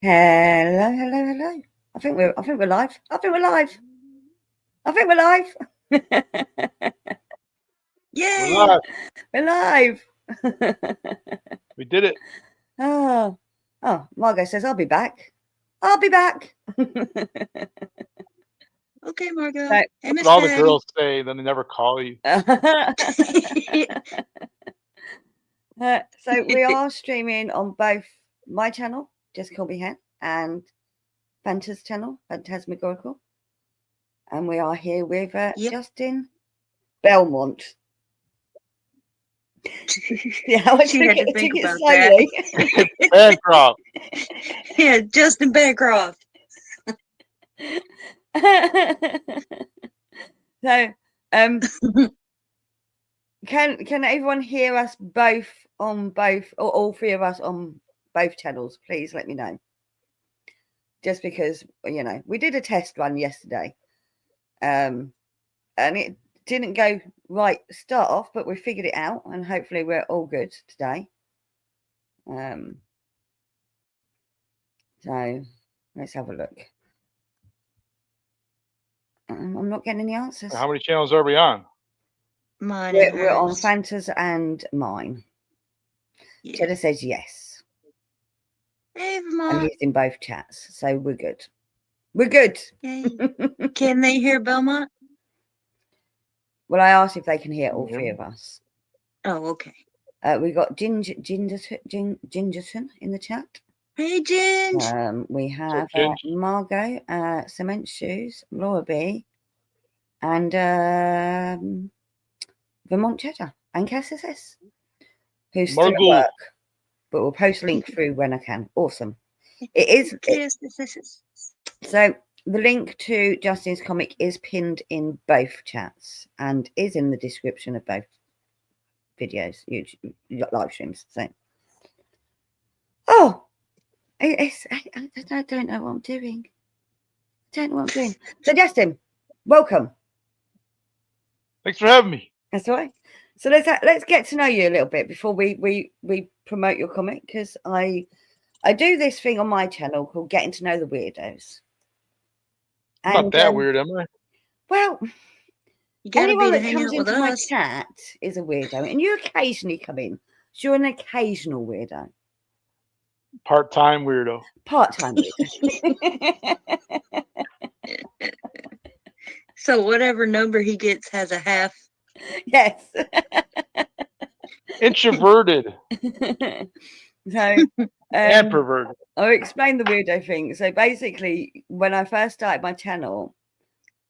Hello, hello, hello. I think we're live. I think we're live. I think we're live. Yay! We're live. We did it. Oh, Margot says I'll be back. I'll be back. Okay, Margot. So, hey, Miss All the Patty. girls say, then they never call you. So we are streaming on both my channel, Just Call Me Hen, and Fanta's channel, Phantasmagorical. And we are here with Justin Belmont. Yeah, I She had to think about that. Bancroft. Yeah, Justin Bancroft. So, can everyone hear us both on both, or all three of us on both channels? Please let me know. Just because, you know, we did a test run yesterday, and it didn't go right start off, but we figured it out, and hopefully we're all good today. So let's have a look. I'm not getting any answers. How many channels are we on? Mine. We're on Fanta's and mine. Yeah. Cheddar says yes. Hey, And Vermont. he's in both chats, so we're good. We're good. Yay. Can they hear Belmont? Well, I asked if they can hear all three of us. Oh, okay. We got Gingerton in the chat. Hey, Ginger. We have Margot, Cement Shoes, Laura B, and Vermont Cheddar, and Cassis S, who's still at work, but we'll post a link through when I can. Awesome. It is. So the link to Justin's comic is pinned in both chats and is in the description of both videos, YouTube live streams. So, I don't know what I'm doing. So, Justin, welcome. Thanks for having me. That's all right. So let's get to know you a little bit before we promote your comic, because I do this thing on my channel called Getting to Know the Weirdos. I'm not that weird, am I? Well, anyone that comes into my us. chat is a weirdo, and you occasionally come in. So you're an occasional weirdo. Part-time weirdo. Part-time weirdo. So whatever number he gets has a half. Yes. Introverted. So and perverted. I'll explain the weirdo thing. So basically, when I first started my channel,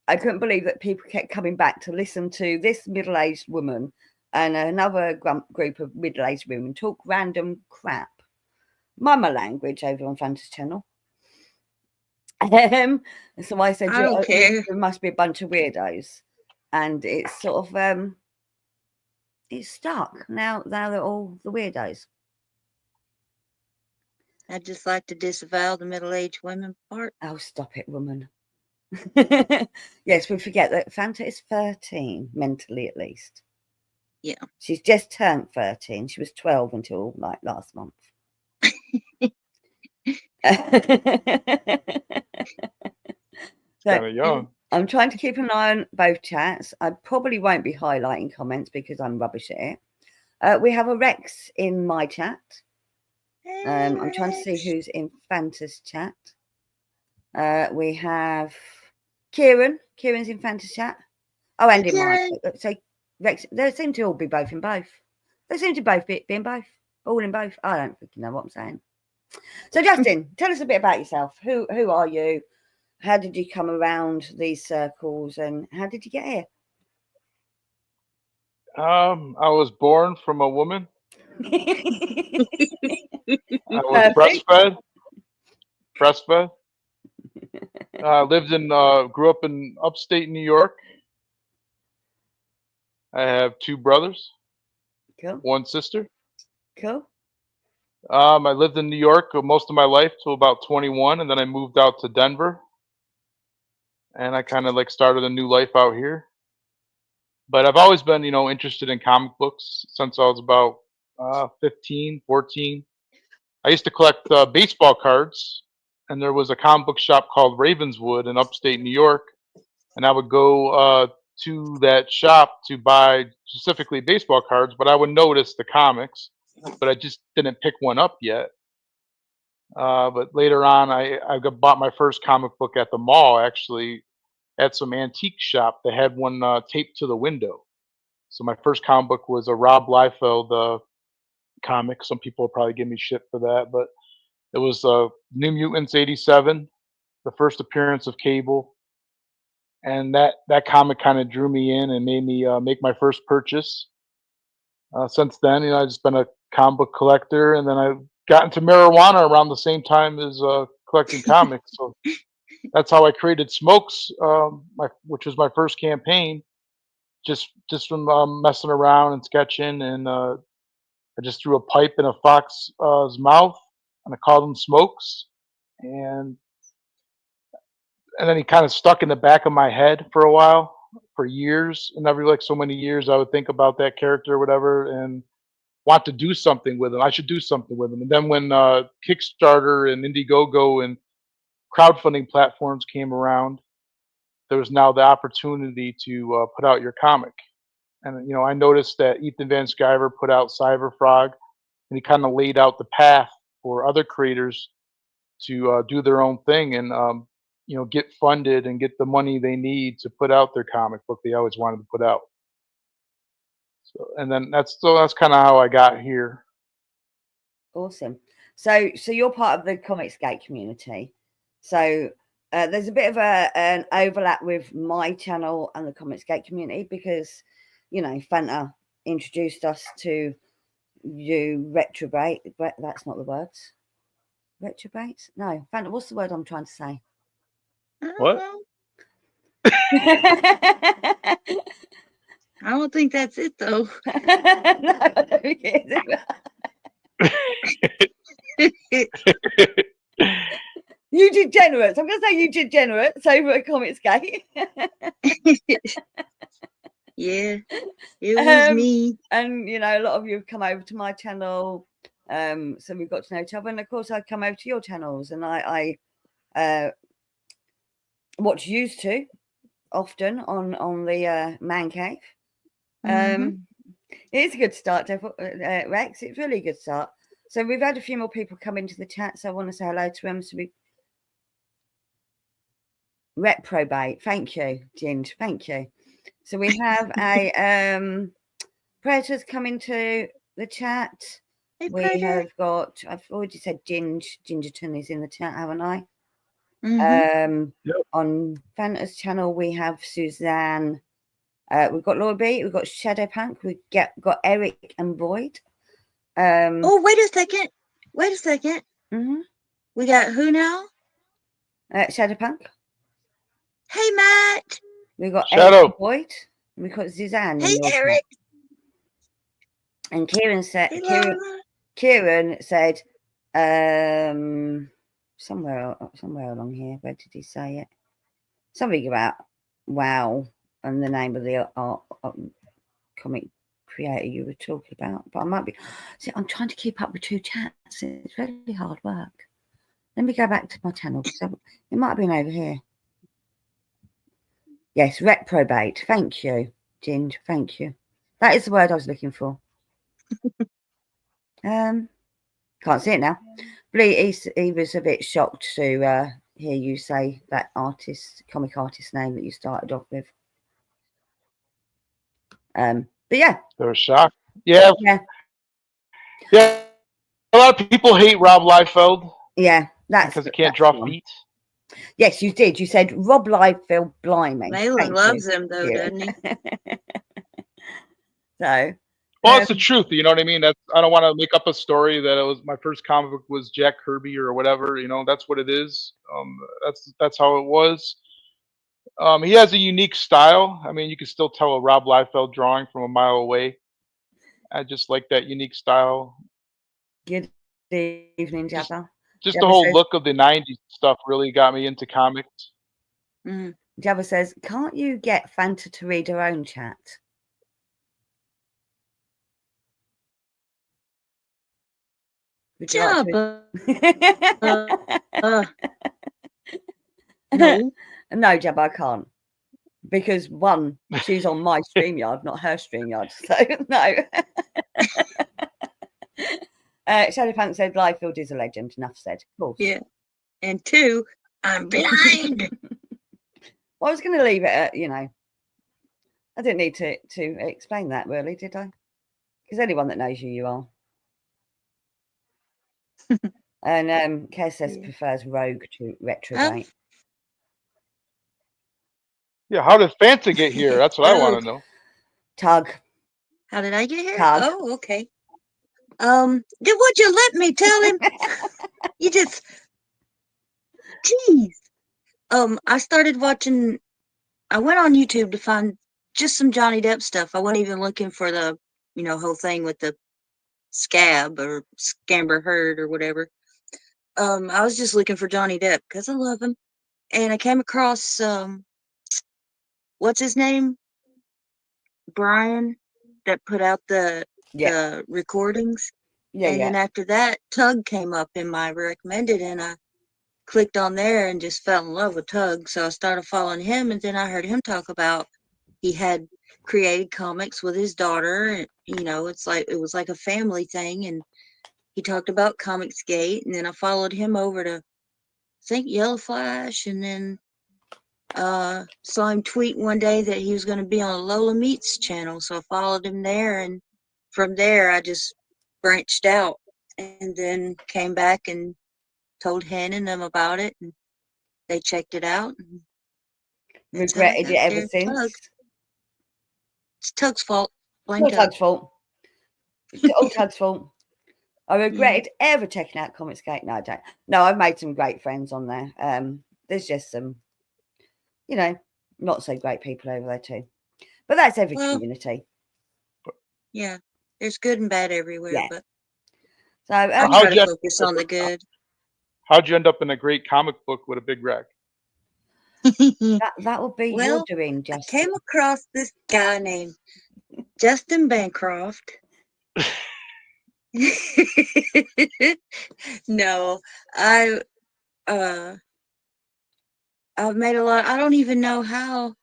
I couldn't believe that people kept coming back to listen to this middle-aged woman and another group of middle-aged women talk random crap. Mama language over on Fanta's channel. So I said, there must be a bunch of weirdos. And it's sort of, it's stuck. Now they're all the weirdos. I'd just like to disavow the middle-aged women part. Oh, stop it, woman. Yes, we forget that Fanta is 13, mentally at least. Yeah. She's just turned 13. She was 12 until like last month. Kind of young. I'm trying to keep an eye on both chats. I probably won't be highlighting comments because I'm rubbish at it. We have a Rex in my chat. I'm trying to see who's in Fanta's chat. We have Kieran. Kieran's in Fanta's chat. Oh, and in mine. So Rex, they seem to all be both in both. They seem to both be in both. All in both. I don't freaking know what I'm saying. So Justin, tell us a bit about yourself. Who are you? How did you come around these circles, and how did you get here? I was born from a woman. I was breastfed. Grew up in upstate New York. I have 2 brothers. Cool. 1 sister. Cool. I lived in New York most of my life till about 21, and then I moved out to Denver. And I kind of like started a new life out here. But I've always been, interested in comic books since I was about 15, 14. I used to collect baseball cards, and there was a comic book shop called Ravenswood in upstate New York. And I would go to that shop to buy specifically baseball cards, but I would notice the comics, but I just didn't pick one up yet. But later on, I bought my first comic book at the mall, actually, at some antique shop. They had one taped to the window. So my first comic book was a Rob Liefeld comic. Some people will probably give me shit for that, but it was New Mutants '87, the first appearance of Cable. And that comic kind of drew me in and made me make my first purchase. Since then, I've just been a comic book collector, and then I got into marijuana around the same time as collecting comics. So that's how I created Smokes, which was my first campaign, just from messing around and sketching, and I just threw a pipe in a fox's mouth, and I called him Smokes, and then he kind of stuck in the back of my head for a while, for years, and every so many years I would think about that character or whatever, and want to do something with him. I should do something with him. And then when Kickstarter and Indiegogo and crowdfunding platforms came around, there was now the opportunity to put out your comic. And I noticed that Ethan Van Sciver put out Cyberfrog, and he kind of laid out the path for other creators to do their own thing and get funded and get the money they need to put out their comic book they always wanted to put out. So, and then that's kind of how I got here. Awesome. So you're part of the Comicsgate community. So there's a bit of an overlap with my channel and the Comicsgate community because, Fanta introduced us to you retrobate. That's not the words. Retrobate? No, Fanta, what's the word I'm trying to say? What? I don't think that's it, though. No, I don't think it is. You degenerates. I'm going to say you degenerates over at Comicsgate. Yeah, it was me. And, a lot of you have come over to my channel. So we've got to know each other. And, of course, I've come over to your channels. And I watch used to often on the Man Cave. It's a good start, Rex. It's really a good start. So we've had a few more people come into the chat, so I want to say hello to them. So we reprobate. Thank you, Ginger. Thank you. So we have a Predator's come into the chat. Hey, we have got. I've already said Gingerton is in the chat, haven't I? Yep. On Fanta's channel, we have Suzanne. We've got Laura B. We've got Shadowpunk. We've got Eric and Boyd. Oh, wait a second. We got who now? Shadowpunk. Hey, Matt. We've got Shadow. Eric and Boyd. We've got Suzanne. Hey, Eric. And Kieran said. Hey, Kieran said. Somewhere along here. Where did he say it? Something about WoW and the name of the comic creator you were talking about. But I might be. See, I'm trying to keep up with 2 chats. It's really hard work. Let me go back to my channel. So it might have been over here. Yes, reprobate. Thank you, Ginge. Thank you. That is the word I was looking for. Can't see it now. But he was a bit shocked to hear you say that comic artist name that you started off with. But yeah. They were shocked. Yeah. Yeah. Yeah. A lot of people hate Rob Liefeld. Yeah. Because he can't draw feet. Yes, you did. You said Rob Liefeld, blimey. Malin loves him though, doesn't he? So. Well, it's the truth. You know what I mean? I don't want to make up a story that it was my first comic book was Jack Kirby or whatever. You know, that's what it is. That's how it was. He has a unique style. I mean, you can still tell a Rob Liefeld drawing from a mile away. I just like that unique style. Good evening, Jabba. Just the whole look of the 90s stuff really got me into comics. Jabba says, can't you get Fanta to read her own chat? Jabba. No. No, Jabba, I can't. Because one, she's on my StreamYard, not her StreamYard. So, no. Shadowpunk said, Liefeld is a legend. Enough said. Of course. Yeah. And two, I'm blind. Well, I was going to leave it at, I didn't need to explain that, really, did I? Because anyone that knows you are. And Kes says prefers Rogue to Retrobate. Yeah, how did Fanta get here? That's what I want to know. Tug. How did I get here? Tug. Oh, okay. Would you let me tell him? You just, jeez. I started watching. I went on YouTube to find just some Johnny Depp stuff. I wasn't even looking for the, whole thing with the scab or Scamber Heard or whatever. I was just looking for Johnny Depp because I love him, and I came across what's his name? Brian, that put out the recordings. Then after that, Tug came up in my recommended, and I clicked on there and just fell in love with Tug. So I started following him, and then I heard him talk about he had created comics with his daughter, and it was like a family thing, and he talked about Comicsgate, and then I followed him over to, I think, Yellow Flash, and then saw him tweet one day that he was going to be on Lola Meets channel, so I followed him there, and from there I just branched out, and then came back and told Hen and them about it, and they checked it out. And regretted it ever since? Tug. It's Tug's fault. It's all Tug's fault. It's all Tug's fault. I regretted ever checking out Comicsgate. No, I don't. No, I've made some great friends on there. There's just some, not so great people over there too. But that's every community. Yeah, there's good and bad everywhere. Yeah. But so I try to focus on the good. How'd you end up in a great comic book with a big rack? that would be your doing, Justin. I came across this guy named Justin Bancroft. No, I've made a lot. I don't even know how.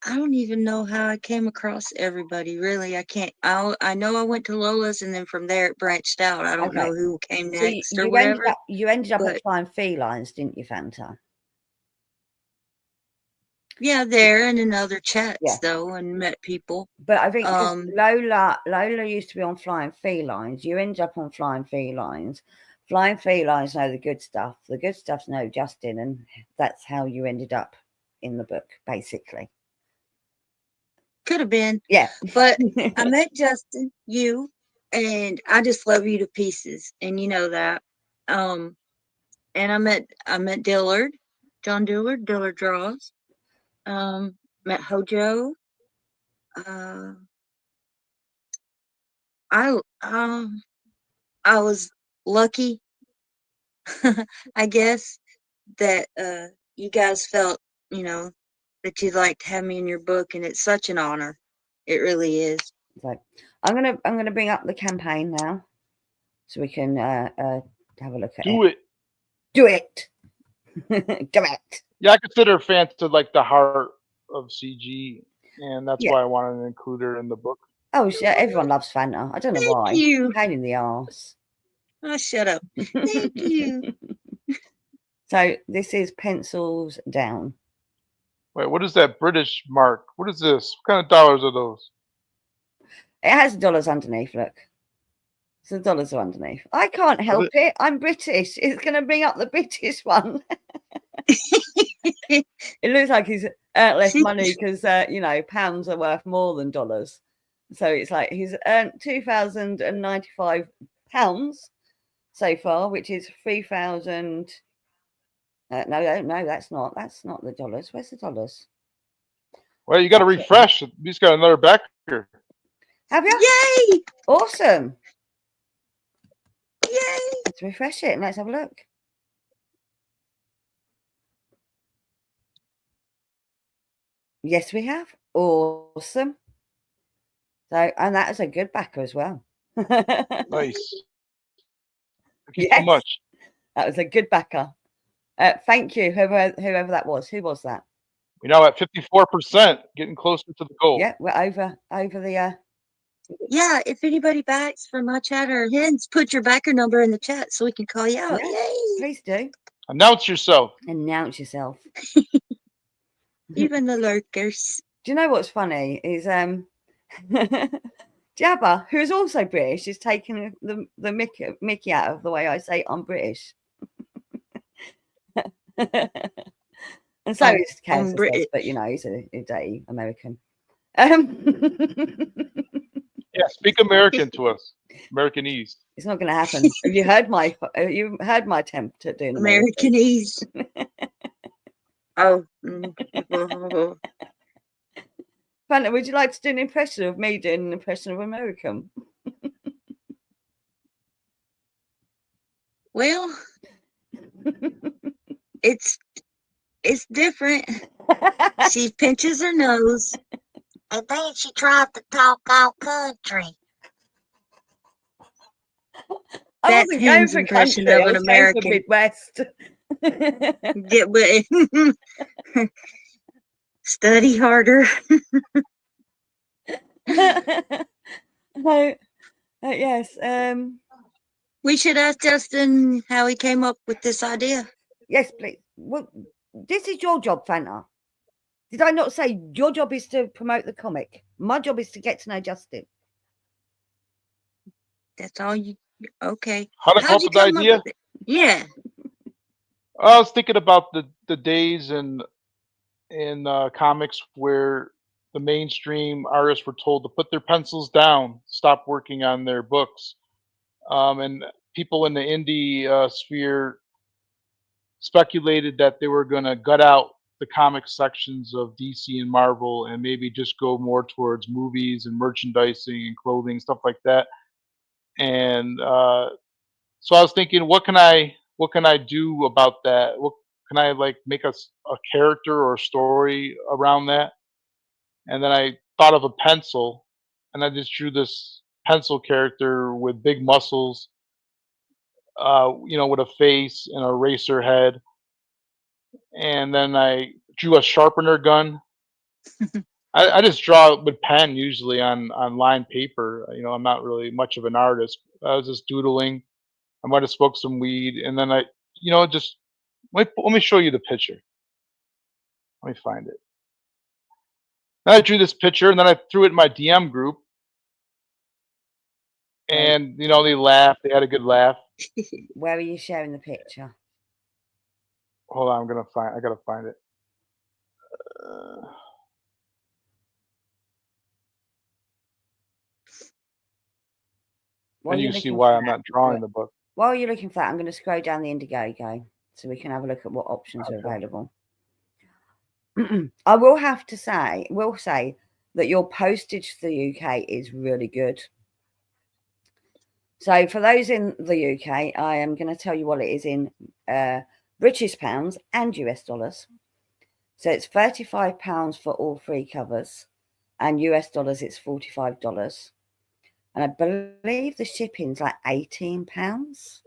I don't even know how I came across everybody. Really, I can't. I know I went to Lola's, and then from there it branched out. I don't know who came next or whatever. You ended up at Flying Felines, didn't you, Fanta? Yeah, there and in other chats though, and met people. But I think Lola used to be on Flying Felines. You end up on Flying Felines. Flying Felines know the good stuff. The good stuff know Justin, and that's how you ended up in the book, basically. Could have been. Yeah. But I met Justin, and I just love you to pieces, and you know that. And I met Dillard, John Dillard Draws. Met Hojo. I was lucky, I guess, that you guys felt, that you'd like to have me in your book, and it's such an honor. It really is. So I'm gonna bring up the campaign now. so we can have a look at Do it. Do it. Do it. Yeah, I consider Fanta like the heart of CG, and that's why I wanted to include her in the book. Oh, everyone loves Fanta. I don't know why. Thank you. Pain in the arse. Oh, shut up. Thank you. So this is pencils down. Wait, what is that British mark? What is this? What kind of dollars are those? It has dollars underneath, look. So the dollars are underneath. I can't help it. I'm British. It's going to bring up the British one. It looks like he's earned less money because, you know, pounds are worth more than dollars. So it's like he's earned £2,095 so far, which is 3,000. No, that's not the dollars. Where's the dollars? Well, you got to refresh. He's got another backer. Have you? Yay! Awesome. Yay! Let's refresh it and let's have a look. Yes, we have. Awesome. So, and that is a good backer as well. Nice. Thank you so much. That was a good backer. Thank you, whoever that was. Who was that? We're now at 54%, getting closer to the goal. Yeah, we're over the. Yeah, if anybody backs from my chat or hints, put your backer number in the chat so we can call you out. Yeah, yay! Please do. Announce yourself. Announce yourself. Even the lurkers. Do you know what's funny is Jabba, who is also British, is taking the Mickey out of the way I say I'm British. And so is Kansas, but you know, he's a dirty American. Yeah, speak American to us. Americanese. It's not going to happen. Have you heard my attempt at doing Americanese? Oh. Fanta, would you like to do an impression of me doing an impression of American? Well, it's different. She pinches her nose, and then she tried to talk all country. That's Hen's impression of an American. Midwest. Yeah, but study harder. Yes. We should ask Justin how he came up with this idea. Yes, please. Well, this is your job, Fanta. Did I not say your job is to promote the comic? My job is to get to know Justin. That's all you. Okay. How'd you come up with the idea? Yeah. I was thinking about the days in comics where the mainstream artists were told to put their pencils down, stop working on their books, and people in the indie sphere speculated that they were going to gut out the comic sections of DC and Marvel and maybe just go more towards movies and merchandising and clothing, stuff like that. And so I was thinking, what can I do about that? What can I like make a character or a story around that? And then I thought of a pencil, and I just drew this pencil character with big muscles, you know, with a face and a racer head. And then I drew a sharpener gun. I just draw with pen usually on lined paper. You know, I'm not really much of an artist. I was just doodling. I might have smoked some weed, and then you know, just let me show you the picture. Let me find it. Then I drew this picture, and then I threw it in my DM group, and you know, they laughed. They had a good laugh. Where are you sharing the picture? Hold on, I gotta find it. And you can see why I'm not drawing the book. While you're looking for that, I'm going to scroll down the Indiegogo so we can have a look at what options are available. I will say that your postage to the UK is really good. So for those in the UK, I am going to tell you what it is in British pounds and US dollars. So it's £35 for all three covers, and US dollars it's $45. and I believe the shipping's like £18.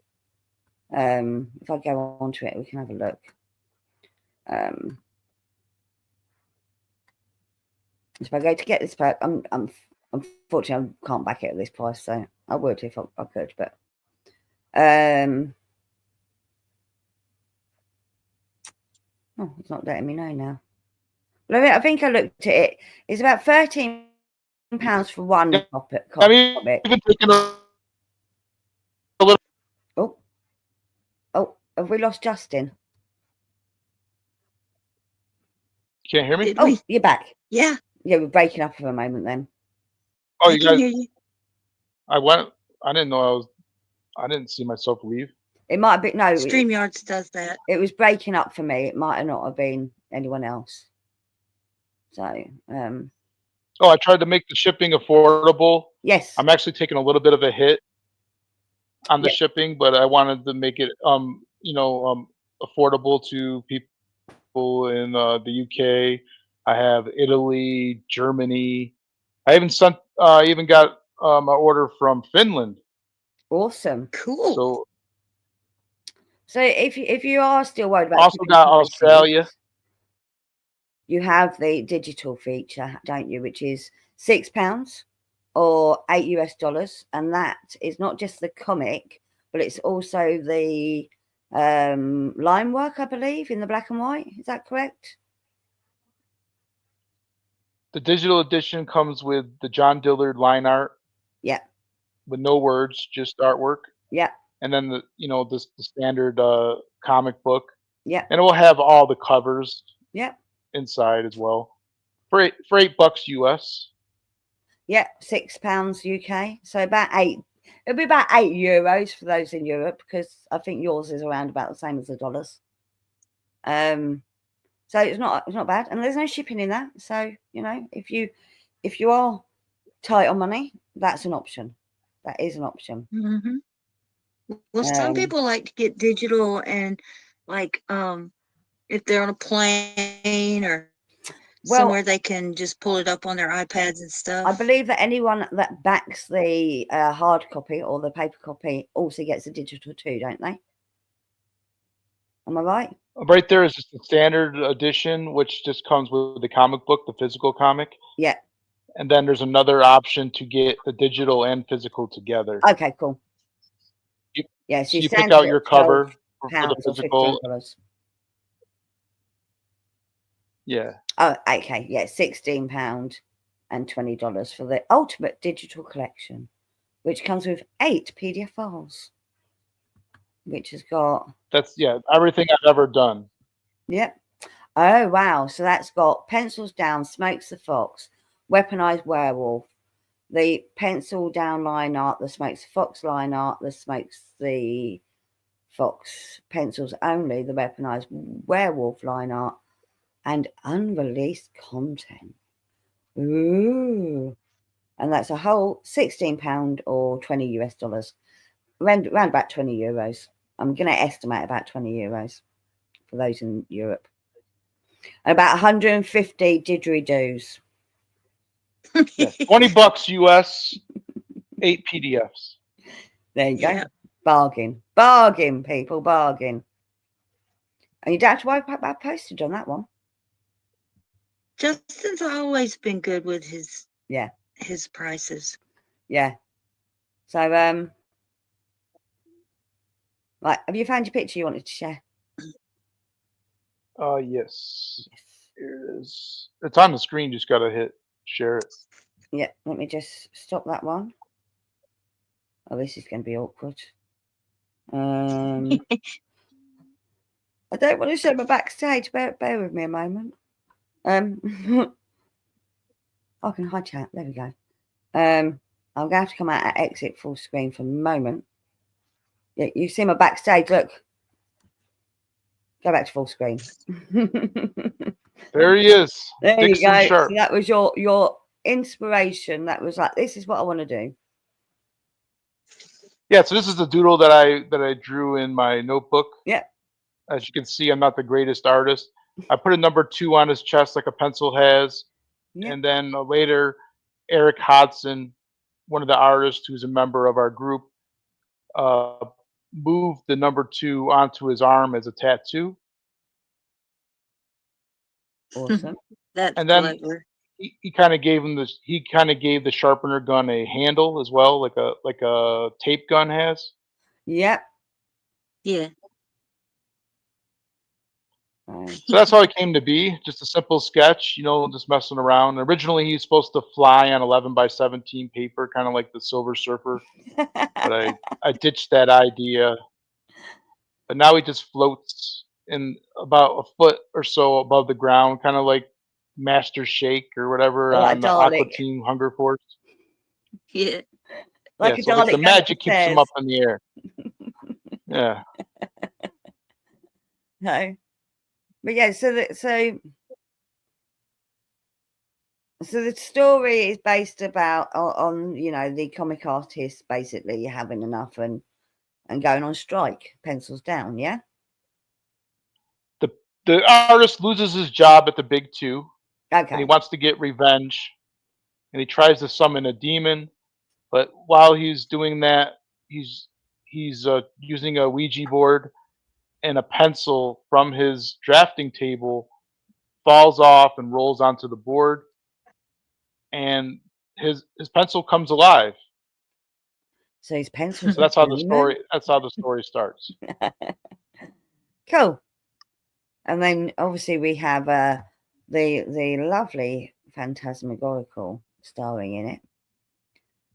If I go onto it, we can have a look. If I go to get this perk, unfortunately I can't back it at this price, so I would if I could, but oh, it's not letting me know now. Well, I think I looked at it. It's about £13 for one comic. Even taking a little. Oh, have we lost Justin? Can't hear me? Oh, you're back. Yeah. Yeah, we're breaking up for a moment then. Oh, I can hear you. I didn't know I didn't see myself leave. It might have been, no. StreamYards does that. It was breaking up for me. It might have not have been anyone else. So, oh, I tried to make the shipping affordable. Yes. I'm actually taking a little bit of a hit on the shipping, but I wanted to make it, affordable to people in the UK. I have Italy, Germany. I even got an order from Finland. Awesome. Cool. So if you are still worried about, also got Australia. You have the digital feature, don't you? Which is £6 or $8, and that is not just the comic, but it's also the line work, I believe, in the black and white. Is that correct? The digital edition comes with the John Dillard line art. Yeah. With no words, just artwork. Yeah. And then the standard comic book. Yeah. And it will have all the covers. Yeah. Inside as well. For $8 US. Yeah, £6 UK. So about it'll be about €8 for those in Europe, because I think yours is around about the same as the dollars. So it's not bad, and there's no shipping in that. So if you are tight on money, that's an option. That is an option. Mm-hmm. Well, some people like to get digital, and like if they're on a plane or somewhere, they can just pull it up on their iPads and stuff. I believe that anyone that backs the hard copy or the paper copy also gets a digital too, don't they? Am I right? Right there is just the standard edition, which just comes with the comic book, the physical comic. Yeah. And then there's another option to get the digital and physical together. Okay, cool. Yes, so you pick out your cover for the physical. Yeah. Oh, okay. Yeah, £16 and $20 for the Ultimate Digital Collection, which comes with 8 PDF files, which has got... That's, everything I've ever done. Yep. Oh, wow. So that's got Pencils Down, Smokes the Fox, Weaponized Werewolf, the Pencil Down line art, the Smokes the Fox line art, the Smokes the Fox pencils only, the Weaponized Werewolf line art, and unreleased content. Ooh. And that's a whole £16 or $20 US. Around about €20. I'm going to estimate about €20 for those in Europe. And about 150 didgeridoos. $20 US, 8 PDFs. There you go. Bargain, people, bargain. And you don't have to worry about postage on that one. Justin's always been good with his prices. Yeah. So right, have you found your picture you wanted to share? Yes. Here it is. It's on the screen, just gotta hit share it. Yeah, let me just stop that one. Oh, this is gonna be awkward. I don't want to show my backstage. Bear with me a moment. I can hide chat. There we go. I'm going to have to come out and exit full screen for a moment. Yeah, you see my backstage. Look. Go back to full screen. There he is. There Dixon you go. Sharp. So that was your inspiration. That was like, this is what I want to do. Yeah, so this is the doodle that I drew in my notebook. Yeah. As you can see, I'm not the greatest artist. I put a number 2 on his chest like a pencil has. Yeah. And then later, Eric Hodson one of the artists who's a member of our group uh, moved the number 2 onto his arm as a tattoo. Awesome. That's And then clever. he kind of gave him this. He kind of gave the sharpener gun a handle as well, like a tape gun has. Yep. Yeah. Right. So that's how it came to be. Just a simple sketch, just messing around. Originally, he's supposed to fly on 11x17 paper, kind of like the Silver Surfer. But I ditched that idea. But now he just floats in about a foot or so above the ground, kind of like Master Shake or whatever Like on the Aqua Dalek. Team Hunger Force. Yeah. Like Yeah, a so like the Dalek going up magic the keeps him stairs. up in the air. Yeah. No. But yeah, so the story is based about on the comic artist basically having enough and going on strike, pencils down. Yeah. The artist loses his job at the Big Two, and he Okay. wants to get revenge, and he tries to summon a demon. But while he's doing that, he's using a Ouija board, and a pencil from his drafting table falls off and rolls onto the board, and his pencil comes alive. So his pencils. So that's how the story starts. Cool. And then obviously we have the lovely Phantasmagorical starring in it.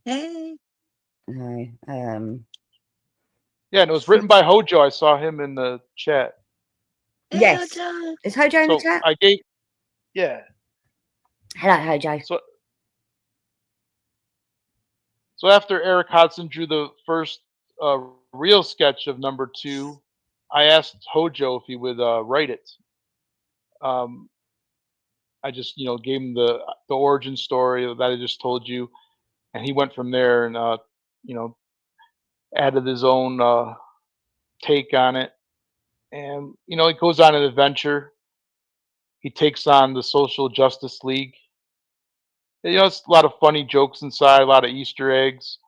Hey. Yeah, and it was written by Hojo. I saw him in the chat. Yes. Hojo. Is Hojo in the chat? Yeah. Hello, Hojo. So after Eric Hodson drew the first real sketch of number 2, I asked Hojo if he would write it. I just gave him the origin story that I just told you, and he went from there and added his own take on it. And he goes on an adventure. He takes on the Social Justice League. It's a lot of funny jokes inside, a lot of Easter eggs.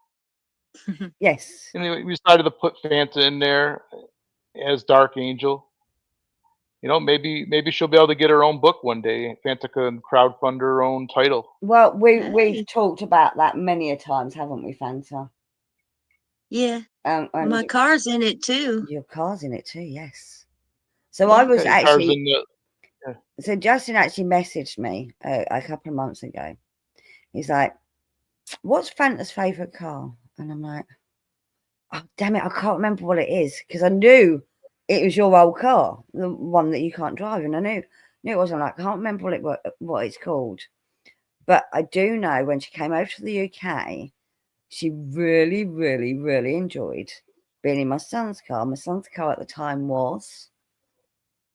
Yes. And we decided to put Fanta in there as Dark Angel. Maybe she'll be able to get her own book one day. Fanta can crowdfund her own title. Well, we've talked about that many a times, haven't we, Fanta? Yeah. And my car's in it too. Your car's in it too, yes. So I was actually. So Justin actually messaged me a couple of months ago. He's like, "What's Fanta's favourite car?" And I'm like, "Oh damn it, I can't remember what it is," because I knew it was your old car, the one that you can't drive, and I knew it wasn't. Like, I can't remember what it's called, but I do know when she came over to the UK, she really, really, really enjoyed being in my son's car. My son's car at the time was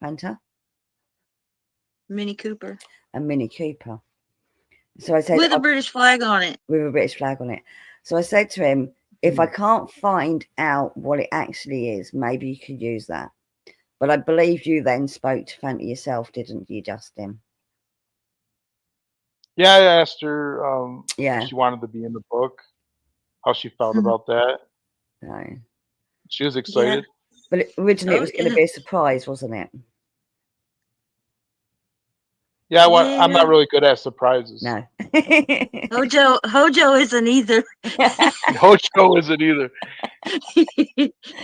Fanta. Mini Cooper. A Mini Cooper. So I said, with a British flag on it. With a British flag on it. So I said to him, if I can't find out what it actually is, maybe you could use that. But I believe you then spoke to Fanta yourself, didn't you, Justin? Yeah, I asked her if she wanted to be in the book, how she felt about that. No. She was excited. Yeah. But originally it was going to be a surprise, wasn't it? Yeah, I'm not really good at surprises. No. Hojo isn't either. Hojo isn't either.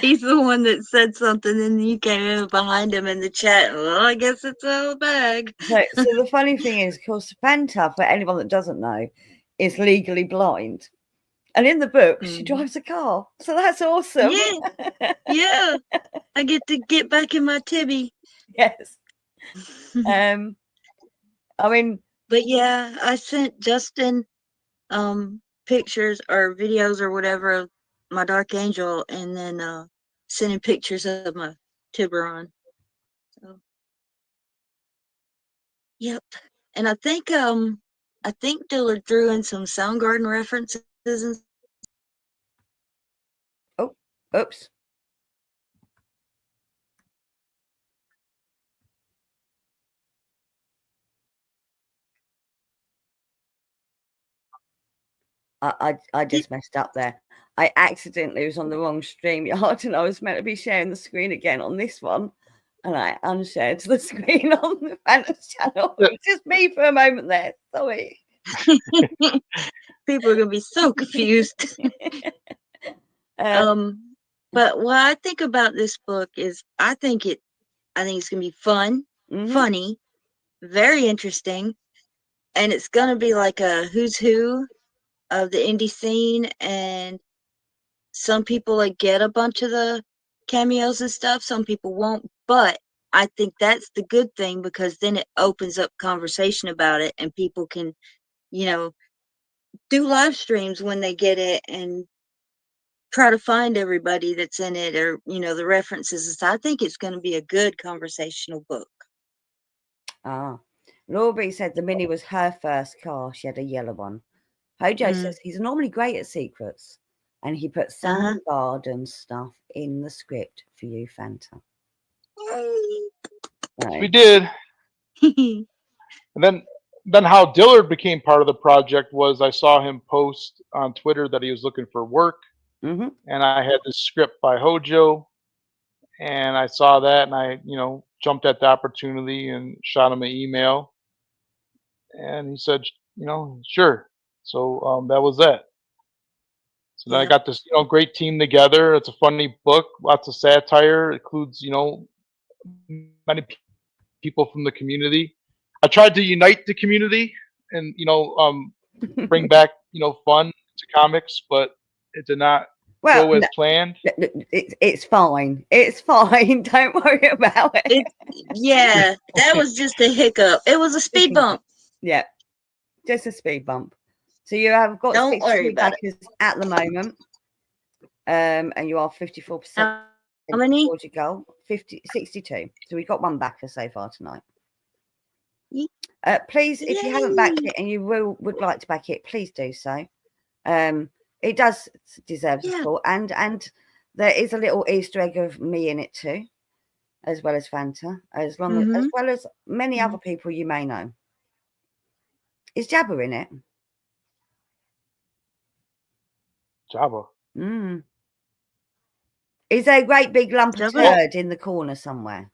He's the one that said something and you came in behind him in the chat. Well, I guess it's a bag. So the funny thing is, of course, Fanta, for anyone that doesn't know, is legally blind. And in the book, she drives a car. So that's awesome. Yeah. Yeah. I get to get back in my Tibby. Yes. I mean, but yeah, I sent Justin pictures or videos or whatever of my Dark Angel, and then sending pictures of my Tiburon. So, yep. And I think Dillard threw in some Soundgarden references. Oh, oops. I just messed up there. I accidentally was on the wrong StreamYard, and I was meant to be sharing the screen again on this one, and I unshared the screen on the Fanta's channel. It was just me for a moment there. Sorry. People are gonna be so confused. But what I think about this book is I think it's gonna be fun, funny, very interesting, and it's gonna be like a who's who of the indie scene. And some people like get a bunch of the cameos and stuff, some people won't, but I think that's the good thing, because then it opens up conversation about it, and people can, you know, do live streams when they get it and try to find everybody that's in it, or, you know, the references. So I think it's going to be a good conversational book. Laurie said the Mini was her first car. She had a yellow one. Hojo says he's normally great at secrets, and he put some garden stuff in the script for you, Fanta. We did. And then how Dillard became part of the project was I saw him post on Twitter that he was looking for work, and I had this script by Hojo, and I saw that, and I, you know, jumped at the opportunity and shot him an email, and he said, you know, sure. So that was that. So then I got this, you know, great team together. It's a funny book, lots of satire. It includes, you know, many people from the community. I tried to unite the community and, you know, bring back, you know, fun to comics, but it did not go as planned. It's fine. It's fine. Don't worry about it. Yeah, that was just a hiccup. It was a speed bump. Yeah, just a speed bump. So you have got Don't 62 backers at the moment, and you are 54%. How many? Towards your goal, 62. So we got one backer so far tonight. Please, if you haven't backed it and you would like to back it, please do so. It does deserve support, and there is a little Easter egg of me in it too, as well as Fanta, as well as many other people you may know. Is Jabba in it? Jabba. Is there a great big lump of turd in the corner somewhere?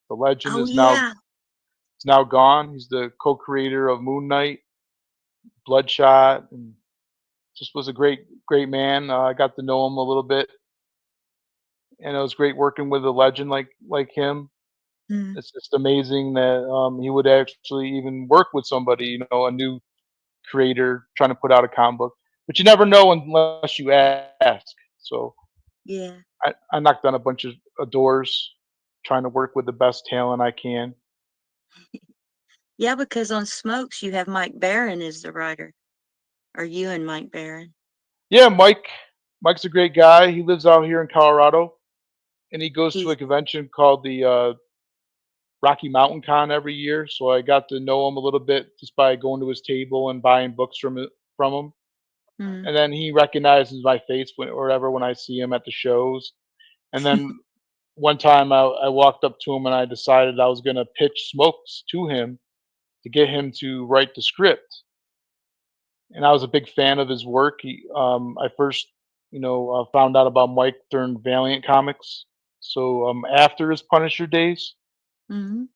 The legend Oh is yeah. now gone. He's the co-creator of Moon Knight, Bloodshot, and just was a great man. I got to know him a little bit, and it was great working with a legend like him. Mm, It's just amazing that he would actually even work with somebody, a new creator trying to put out a comic book. But you never know unless you ask. So yeah. I knocked on a bunch of doors trying to work with the best talent I can. Yeah, because on Smokes you have Mike Barron as the writer. Or you and Mike Barron. Yeah, Mike's a great guy. He lives out here in Colorado, and he goes to He's a convention called the Rocky Mountain Con every year. So I got to know him a little bit just by going to his table and buying books from him. mm, And then he recognizes my face when I see him at the shows. And then one time I walked up to him and I decided I was going to pitch Smokes to him to get him to write the script. And I was a big fan of his work. I first, found out about Mike during Valiant Comics. So after his Punisher days, mm.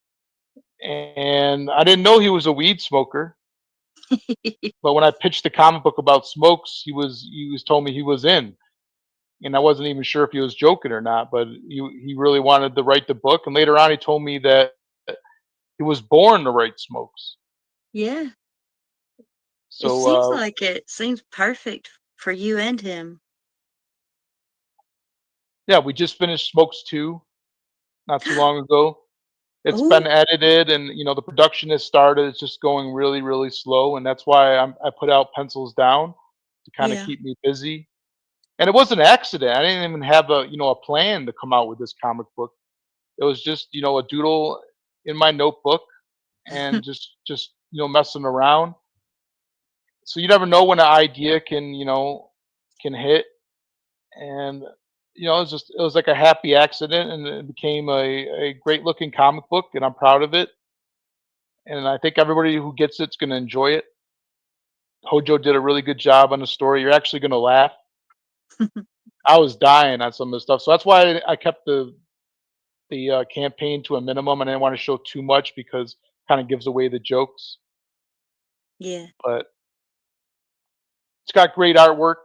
and I didn't know he was a weed smoker. But when I pitched the comic book about Smokes, he was told me he was in, and I wasn't even sure if he was joking or not. But he really wanted to write the book, and later on he told me that he was born to write Smokes. Yeah. It So seems like it seems perfect for you and him. yeah, we just finished Smokes 2 not too long ago. It's been Oh, edited, and the production has started. It's just going really, really slow, and that's why I put out Pencils Down to kind of yeah. keep me busy. And it was an accident. I didn't even have a plan to come out with this comic book. It was just a doodle in my notebook and just messing around. So you never know when an idea can hit, and it was like a happy accident, and it became a great looking comic book, and I'm proud of it. And I think everybody who gets it's going to enjoy it. Hojo did a really good job on the story. You're actually going to laugh. I was dying on some of the stuff, so that's why I kept the campaign to a minimum, and I didn't want to show too much because kind of gives away the jokes. Yeah. But it's got great artwork.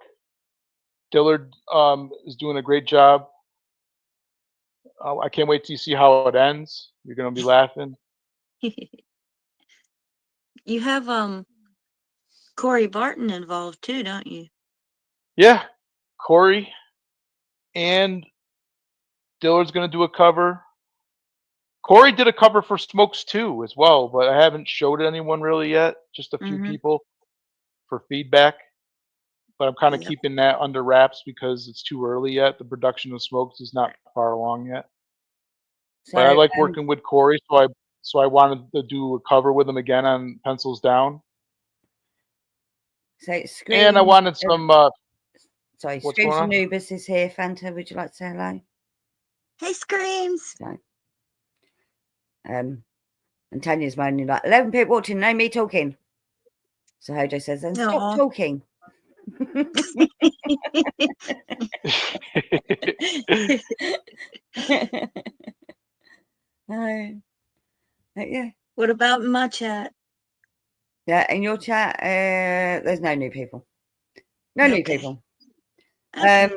Dillard is doing a great job. I can't wait to see how it ends. You're going to be laughing. You have Corey Barton involved too, don't you? Yeah, Corey and Dillard's going to do a cover. Corey did a cover for Smokes 2 as well, but I haven't showed it anyone really yet. Just a few Mm-hmm. people for feedback. But I'm kind of Yep. keeping that under wraps because it's too early yet. The production of Smokes is not far along yet. So, But I like working with Corey, so I wanted to do a cover with him again on Pencils Down. so And I Scream. wanted some. Sorry, What's Screams going on? Anubis is here. Fanta, would you like to say hello? Hey, Screams. So, and Tanya's moaning like 11 people watching, no me talking. So Hojo says, then stop Aw. talking. Yeah. What about my chat? Yeah, in your chat, there's no new people. No new Okay. people. Okay.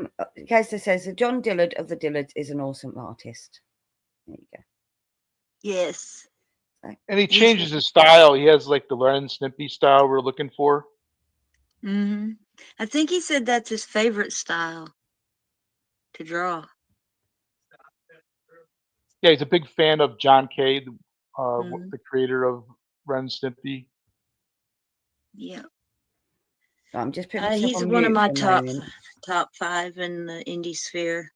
Kester says John Dillard of the Dillards is an awesome artist. There you go. Yes. So, And he changes his style. He has like the Ren and Snippy style we're looking for. Mm-hmm. I think he said that's his favorite style to draw. Yeah, he's a big fan of John Kay, Mm-hmm. the creator of Ren and Snippy. Yeah. so I'm just putting myself He's on one of mute my for a moment. top 5 in the indie sphere.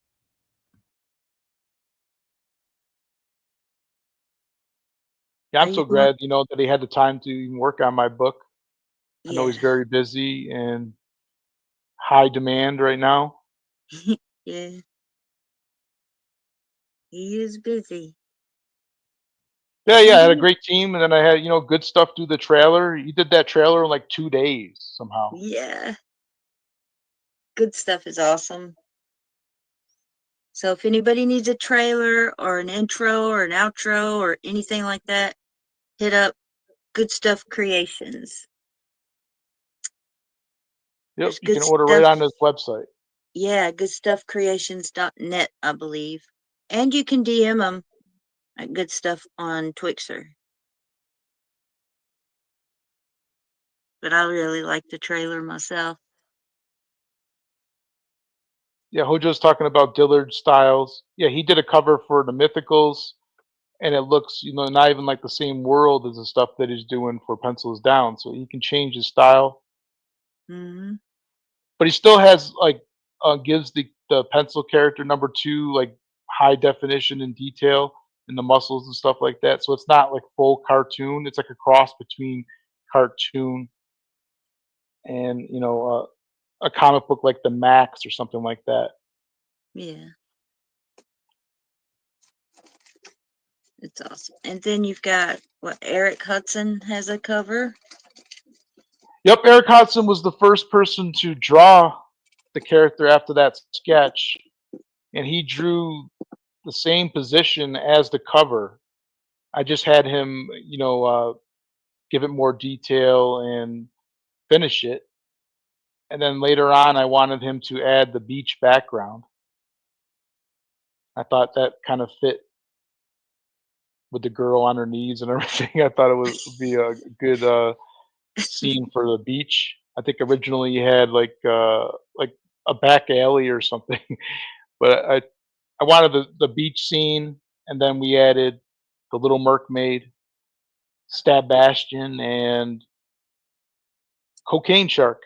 Yeah, I'm so glad, that he had the time to even work on my book. I know Yeah. he's very busy and high demand right now. Yeah. He is busy. Yeah, I had a great team, and then I had, good stuff do the trailer. He did that trailer in like 2 days somehow. Yeah. Good stuff is awesome. So if anybody needs a trailer or an intro or an outro or anything like that, hit up Good Stuff Creations. Yep, you can order right on this website. Yeah, goodstuffcreations.net, I believe. And you can DM them at Good Stuff on Twixer. But I really like the trailer myself. Yeah, Hojo's talking about Dillard Styles. Yeah, he did a cover for the Mythicals, and it looks, not even like the same world as the stuff that he's doing for Pencils Down. So he can change his style. Mm-hmm. But he still has gives the pencil character number 2 like high definition and detail in the muscles and stuff like that. So it's not like full cartoon. It's like a cross between cartoon and a comic book like the Max or something like that. Yeah. It's awesome. And then you've got Eric Hudson has a cover. Yep, Eric Hudson was the first person to draw the character after that sketch, and he drew the same position as the cover. I just had him, give it more detail and finish it. And then later on, I wanted him to add the beach background. I thought that kind of fit with the girl on her knees and everything. I thought it would be a good scene for the beach. I think originally he had like a back alley or something, but I wanted the beach scene, and then we added the Little Mermaid, Stab Bastion, and Cocaine Shark.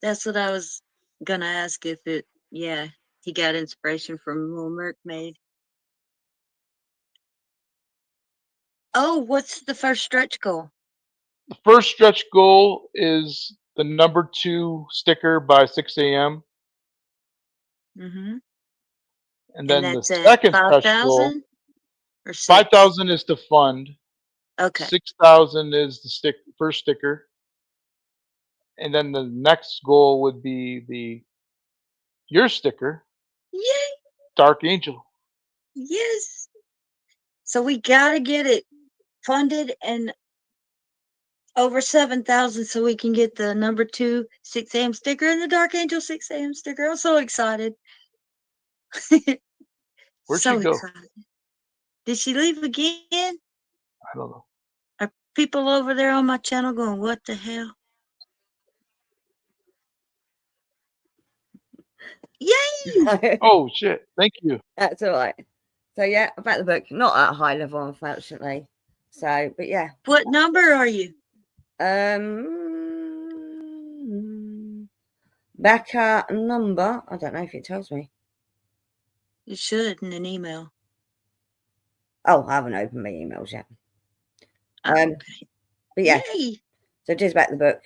That's what I was gonna ask if he got inspiration from Little Mermaid. Oh, what's the first stretch goal? The first stretch goal is the number 2 sticker by 6 a.m. Mm-hmm. And then the that's second stretch goal, 5,000 is to fund. Okay. 6,000 is the first sticker. And then the next goal would be your sticker. Yay! Dark Angel. Yes. So we gotta get it funded and over 7,000 so we can get the number 2 6 a.m. sticker and the Dark Angel 6 a.m. sticker. I'm so excited. Where'd she go? Excited. Did she leave again? I don't know. Are people over there on my channel going, what the hell? Yay! Oh shit! Thank you. That's all right. So yeah, about the book, not at a high level, unfortunately. So, but yeah. What number are you? Back at number. I don't know if it tells me. It should in an email. Oh, I haven't opened my emails yet. Okay. But yeah. Yay! So just back the book.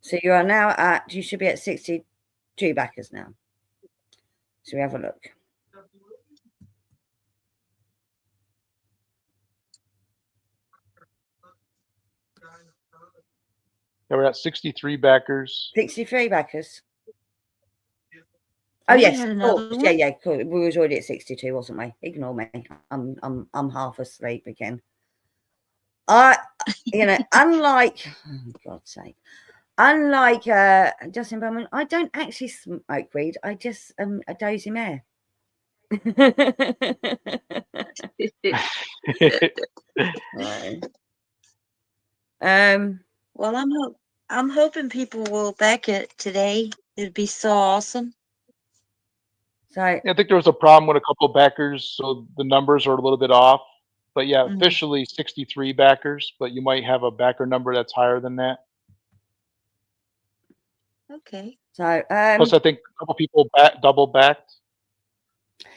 So you should be at 62 backers now. So we have a look. Yeah, we're at 63 backers. 63 backers. Oh yes, yeah, cool. We was already at 62, wasn't we? Ignore me. I'm half asleep again. Unlike God's sake, unlike Justin Belmont, I don't actually smoke weed. I just a dozy mare. Well, I'm hoping people will back it today. It'd be so awesome. So I think there was a problem with a couple of backers, so the numbers are a little bit off. But yeah, officially 63 backers, but you might have a backer number that's higher than that. Okay. So plus, I think a couple people double backed.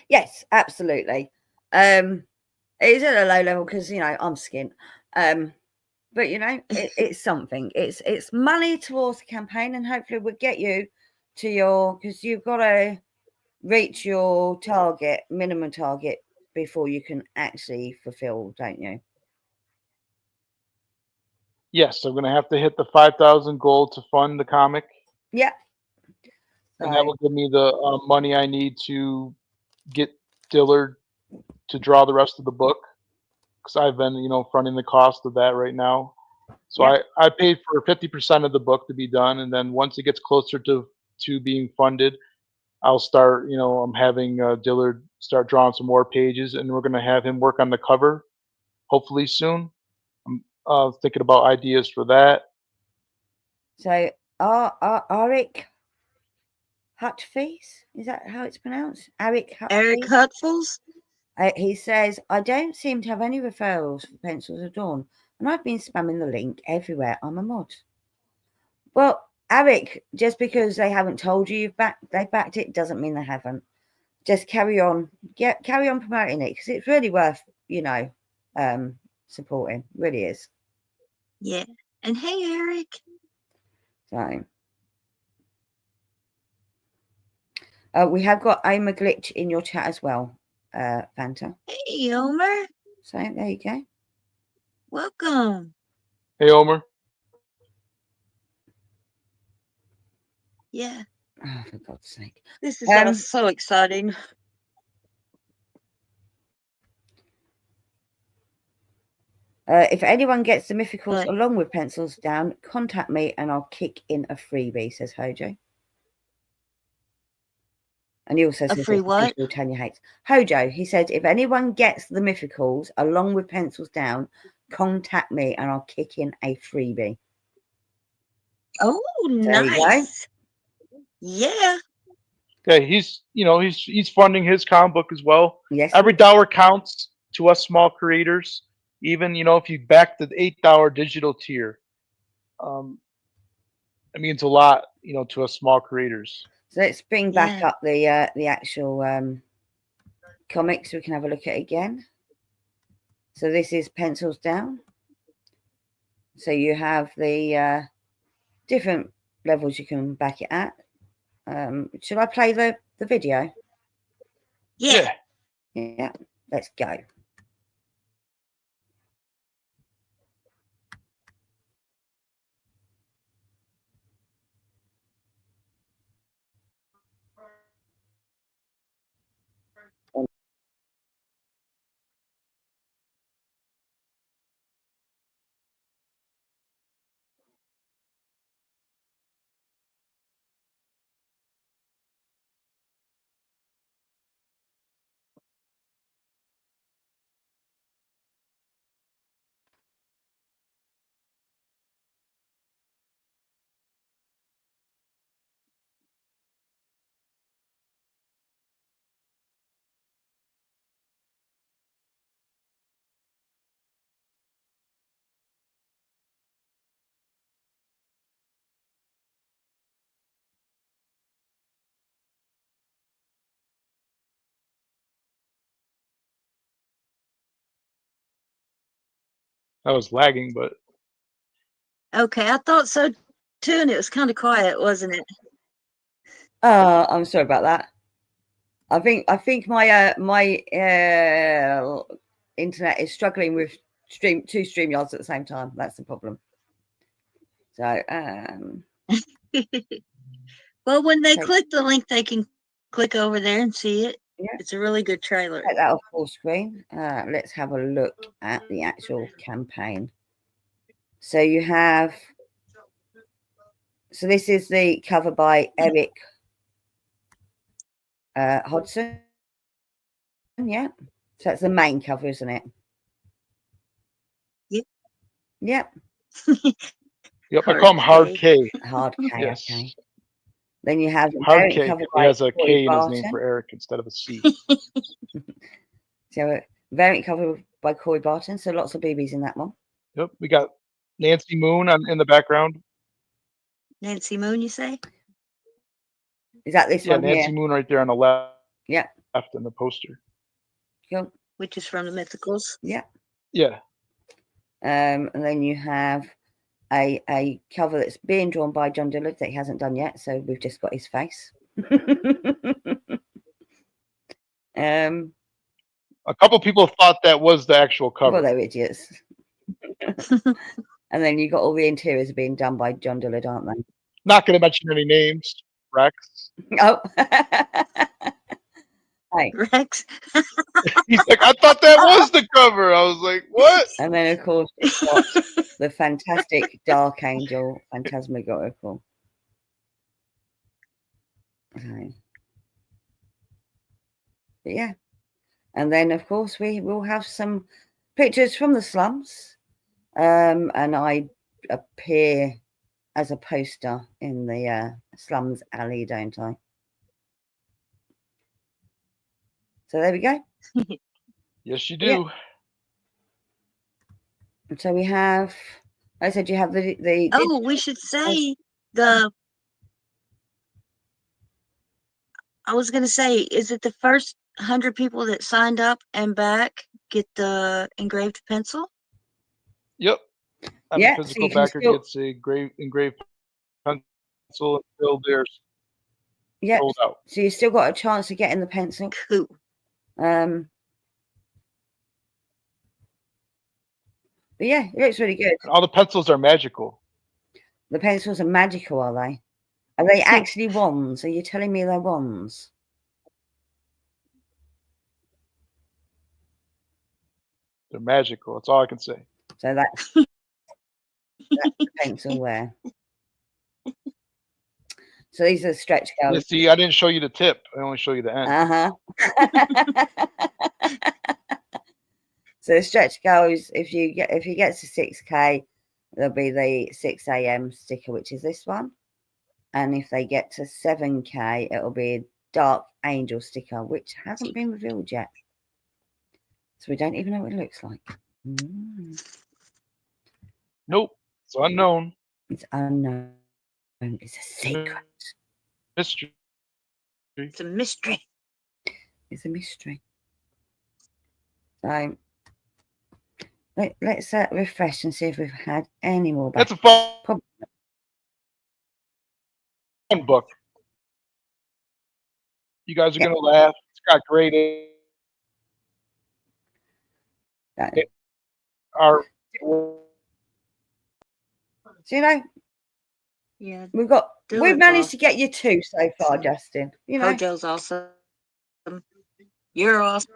Yes, absolutely. It is at a low level because I'm skint. But it's something. It's money towards the campaign, and hopefully we'll get you to because you've got to reach your minimum target before you can actually fulfill, don't you? Yes, I'm going to have to hit the 5,000 goal to fund the comic. Yeah. And that will give me the money I need to get Dillard to draw the rest of the book, because I've been, fronting the cost of that right now. So Yep. I paid for 50% of the book to be done, and then once it gets closer to being funded, I'll start. I'm having Dillard start drawing some more pages, and we're going to have him work on the cover, hopefully soon. I'm thinking about ideas for that. So, Arik Hutfees, is that how it's pronounced? Eric Hutfels? He says, I don't seem to have any referrals for Pencils of Dawn, and I've been spamming the link everywhere. I'm a mod. Well, Eric, just because they haven't told you they backed it doesn't mean they haven't. Just carry on promoting it, because it's really worth, supporting. It really is. Yeah. And hey, Eric. So we have got Omer Glitch in your chat as well, Fanta. Hey, Omer. So there you go. Welcome. Hey, Omer. Yeah. Oh, for God's sake. This is so exciting. If anyone gets the mythicals along with Pencils Down, contact me and I'll kick in a freebie, says Hojo. And he also says a free what? Tanya hates. Hojo, he said, if anyone gets the mythicals along with Pencils Down, contact me and I'll kick in a freebie. Oh, nice. Yeah. Yeah, he's funding his comic book as well. Yes. Every dollar counts to us small creators. Even, if you back the $8 digital tier, it means a lot, to us small creators. So let's bring back up the actual comics so we can have a look at it again. So this is Pencils Down. So you have the different levels you can back it at. Should I play the video? Yeah. Yeah. Let's go. I was lagging, but okay, I thought so too, and it was kind of quiet, wasn't it? I'm sorry about that. I think my internet is struggling with two StreamYards at the same time. That's the problem. So well, when they click the link, they can click over there and see it. Yeah. It's a really good trailer. Take that off full screen. Let's have a look at the actual campaign. So you have. So this is the cover by Eric Hodson. Yeah. So that's the main cover, isn't it? Yep. Yep. Yep. I call him Hard K. Hard K. Yes. Okay. Then you have Hard K. He has a K in his name for Eric instead of a C. So a variant cover by Corey Barton. So lots of BBs in that one. Yep. We got Nancy Moon in the background. Nancy Moon, you say? Is that this one? Yeah, Nancy Moon right there on the left. Yeah. Left in the poster. Cool. Which is from the Mythicals. Yeah. Yeah. And then you have a cover that's being drawn by John Dillard that he hasn't done yet, so we've just got his face. A couple people thought that was the actual cover. Well, they're idiots. And then you got all the interiors being done by John Dillard, aren't they? Not going to mention any names. Rex. Oh. Hey. Rex. He's like, I thought that was the cover. I was like, what? And then, of course, we've got the fantastic Dark Angel Phantasmagorical. Okay. But yeah. And then, of course, we will have some pictures from the slums. And I appear as a poster in the slums alley, don't I? So there we go. Yes, you do. Yeah. So we have, I said you have the Oh, we should say the, I was going to say, is it the first 100 people that signed up and back get the engraved pencil? Yep. Every yeah, physical so backer gets a engraved pencil until they're sold out. So you still got a chance of getting the pencil. Cool. But yeah, it looks really good. All the pencils are magical. The pencils are magical, are they? Are they actually wands? Are you telling me they're wands? They're magical. That's all I can say. So that's the pencil there. So these are stretch goals. Yeah, see, I didn't show you the tip. I only show you the end. So the stretch goals, if you get to 6K, there'll be the 6 a.m. sticker, which is this one. And if they get to 7K, it'll be a Dark Angel sticker, which hasn't been revealed yet. So we don't even know what it looks like. Nope. It's unknown. It's unknown. It's a secret. Mystery. It's a mystery. It's a mystery. So let's refresh and see if we've had any more back. That's a fun book. You guys are gonna laugh. It's got great art. So you know, yeah, we've managed to get you 2 so far, Justin. You know, Hojo's awesome. You're awesome.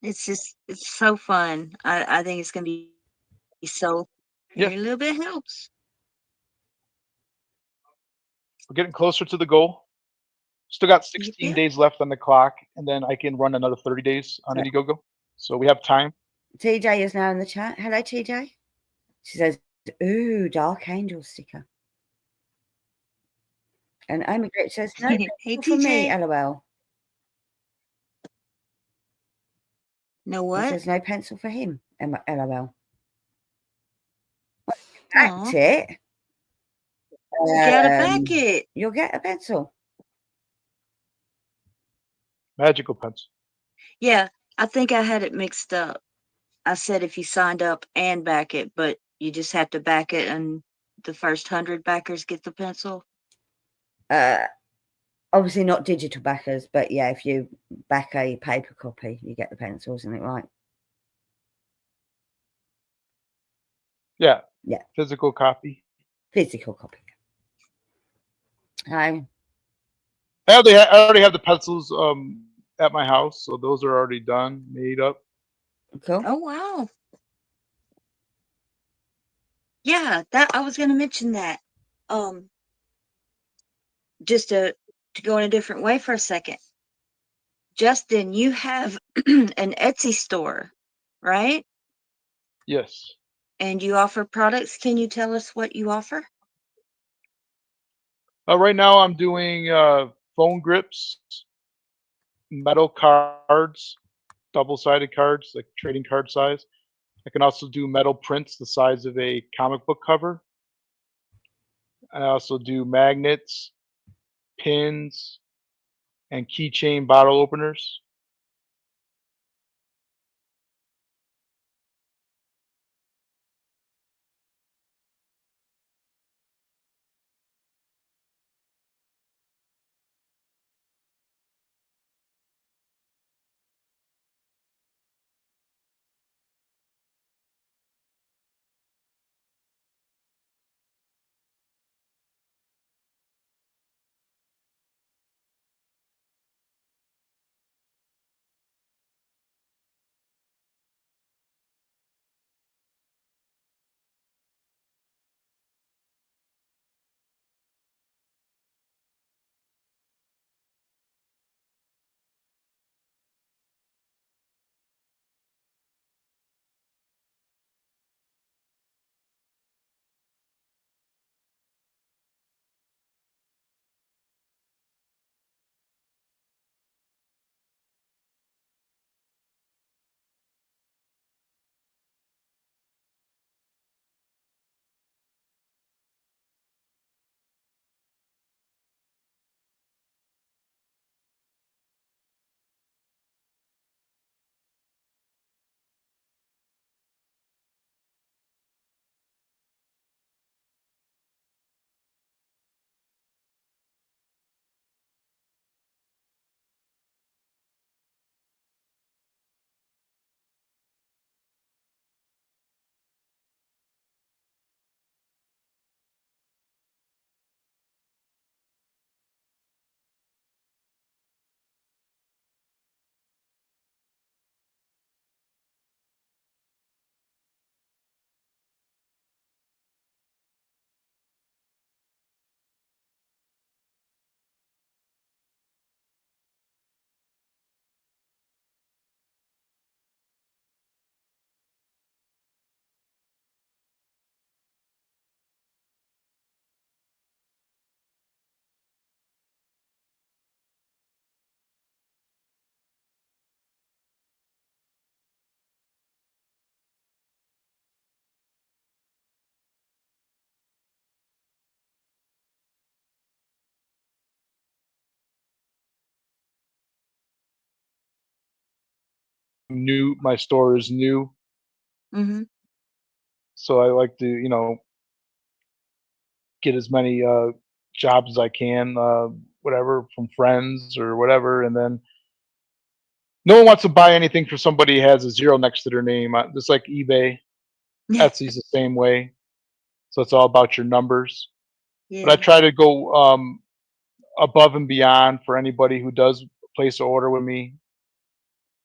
It's so fun. I think it's gonna be so. Every little bit helps. We're getting closer to the goal. Still got 16 days left on the clock, and then I can run another 30 days on Indiegogo. So we have time. TJ is now in the chat. Hello, TJ. She says, "Ooh, Dark Angel sticker." And Omega says, "No hey, for me, LOL." No what? He says, "No pencil for him, LOL." Backed it. You gotta back it. You'll get a pencil. Magical pencil. Yeah, I think I had it mixed up. I said if you signed up and back it, but you just have to back it and the first 100 backers get the pencil. Obviously not digital backers, but yeah, if you back a paper copy, you get the pencil, isn't it right? Yeah. Yeah. Physical copy. Physical copy. I already have the pencils at my house, so those are already done, made up. Cool. Oh wow. Yeah, that I was gonna mention that. Just to go in a different way for a second. Justin, you have an Etsy store, right? Yes. And you offer products. Can you tell us what you offer? Right now I'm doing phone grips, metal cards, double-sided cards, like trading card size. I can also do metal prints the size of a comic book cover. I also do magnets, pins, and keychain bottle openers. new. My store is new, Mm-hmm. so I like to, get as many jobs as I can, whatever, from friends or whatever, and then no one wants to buy anything for somebody who has a zero next to their name. Just like eBay, Etsy's the same way. So it's all about your numbers. But I Yeah. try to go above and beyond for anybody who does place an order with me.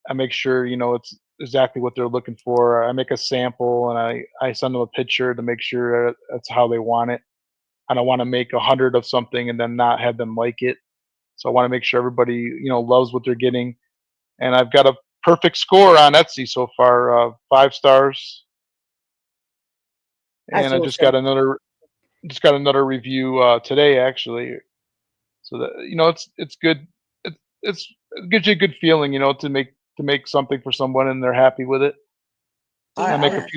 I make sure it's exactly what they're looking for. I make a sample and I send them a picture to make sure that's how they want it. I don't want to make 100 of something and then not have them like it. So I want to make sure everybody loves what they're getting. And I've got a perfect score on Etsy so far, 5 stars. That's And I awesome. just got another review today actually. So that it's good. It gives you a good feeling, to make something for someone and they're happy with it. Yeah. I make a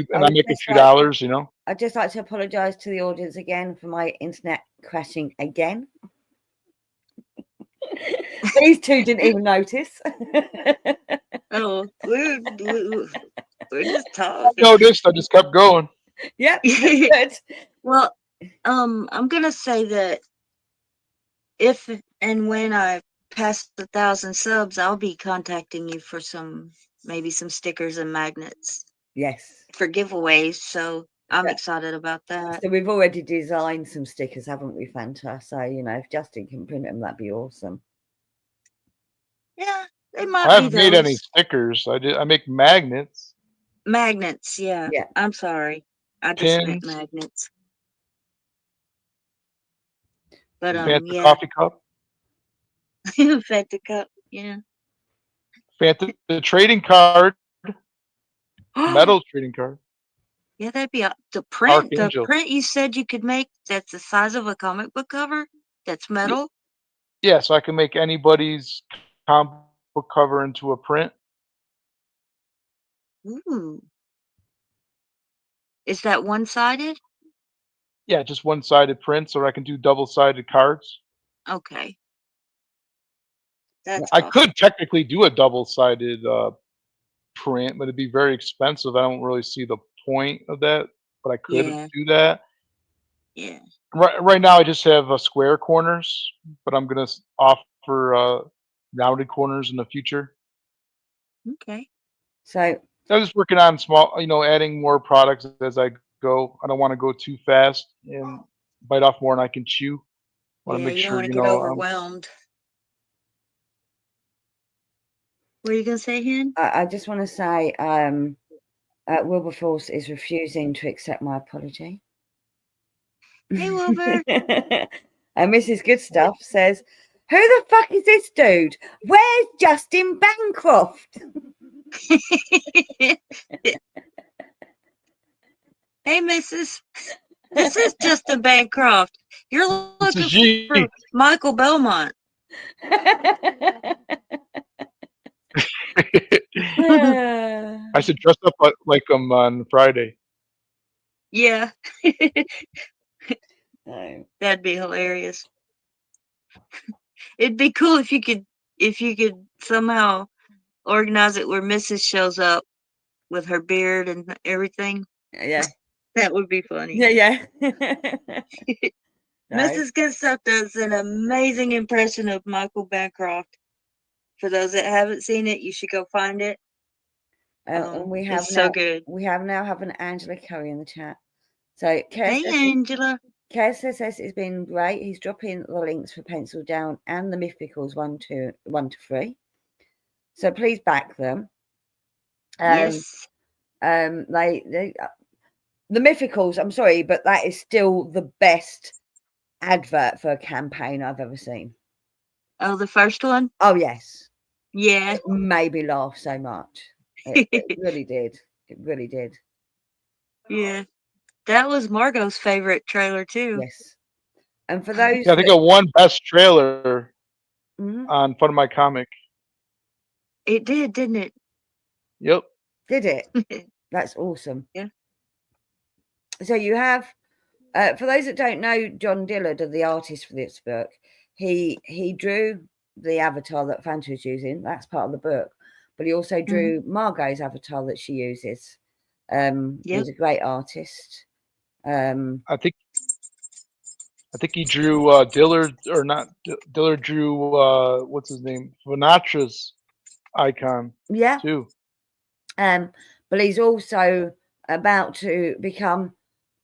few dollars, I'd just like to apologize to the audience again for my internet crashing again. These two didn't even notice. Oh, we're just talking. I noticed. I just kept going. Yep. Good. Well, I'm gonna say that if and when I pass 1,000 subs, I'll be contacting you for maybe some stickers and magnets. Yes. For giveaways, so I'm excited about that. So we've already designed some stickers, haven't we, Fanta? So if Justin can print them, that'd be awesome. Yeah, they might I be haven't made any stickers. I make magnets. Magnets, yeah. I'm sorry. I just make magnets. But Fanta coffee cup. Fanta cup, yeah. Fanta the trading card. Metal trading card. Yeah, that'd be the print. Archangel. The print you said you could make that's the size of a comic book cover. That's metal. Yeah, so I can make anybody's comic book cover into a print. Ooh. Is that one-sided? Yeah, just one-sided prints, or I can do double-sided cards. Okay. That's I awesome. could technically do a double-sided print, but it'd be very expensive. I don't really see the point of that, but I could do that. Yeah. Right now, I just have square corners, but I'm gonna offer rounded corners in the future. Okay. So I'm just working on small, adding more products as I go. I don't want to go too fast and bite off more than I can chew. I want to make you don't sure, want to get overwhelmed. What are you gonna say, Hen? I just want to say, Wilberforce is refusing to accept my apology. Hey, Wilbur. And Mrs. Good Stuff says, "Who the fuck is this dude? Where's Justin Bancroft?" Hey, Mrs. This is Justin Bancroft. You're looking for Michael Belmont. I should dress up like him on Friday. Yeah. That'd be hilarious. It'd be cool if you could somehow organize it where Mrs. shows up with her beard and everything. Yeah. That would be funny. Yeah. Mrs. Good Stuff does an amazing impression of Michael Bancroft. For those that haven't seen it, you should go find it. And we have it's so good. We now have an Angela Curry in the chat. So hey, Angela. KSSS has been great. He's dropping the links for Pencil Down and the Mythicals 1 to 3. So please back them. Yes. The Mythicals, I'm sorry, but that is still the best advert for a campaign I've ever seen. Oh, the first one? Oh, yes. Yeah. It made me laugh so much. It really did. It really did. Yeah. That was Margot's favorite trailer, too. Yes. And for those... I think I won best trailer on Fun of My Comic. It did, didn't it? Yep. Did it? That's awesome. Yeah. So you have, for those that don't know, John Dillard, the artist for this book, he drew the avatar that Fanta is using. That's part of the book. but he also drew Margot's avatar that she uses. He's a great artist. I think he drew Dillard, or not Dillard drew what's his name, Vanatra's icon. Too. But he's also about to become,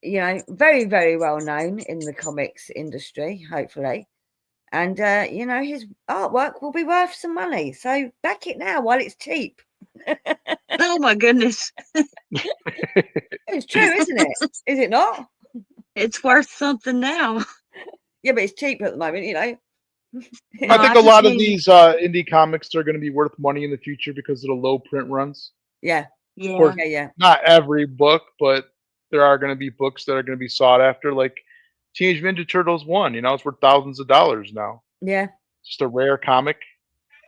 you know, very, very well known in the comics industry, hopefully. And you know, his artwork will be worth some money. So back it now while it's cheap. Oh my goodness. It's true, isn't it? Is it not? It's worth something now. Yeah, but it's cheap at the moment, you know. I think a lot of these indie comics are going to be worth money in the future because of the low print runs. Yeah. Yeah. Course, yeah. Not every book, but there are going to be books that are going to be sought after, like Teenage Ninja Turtles 1. You know, it's worth thousands of dollars now. Yeah. Just a rare comic.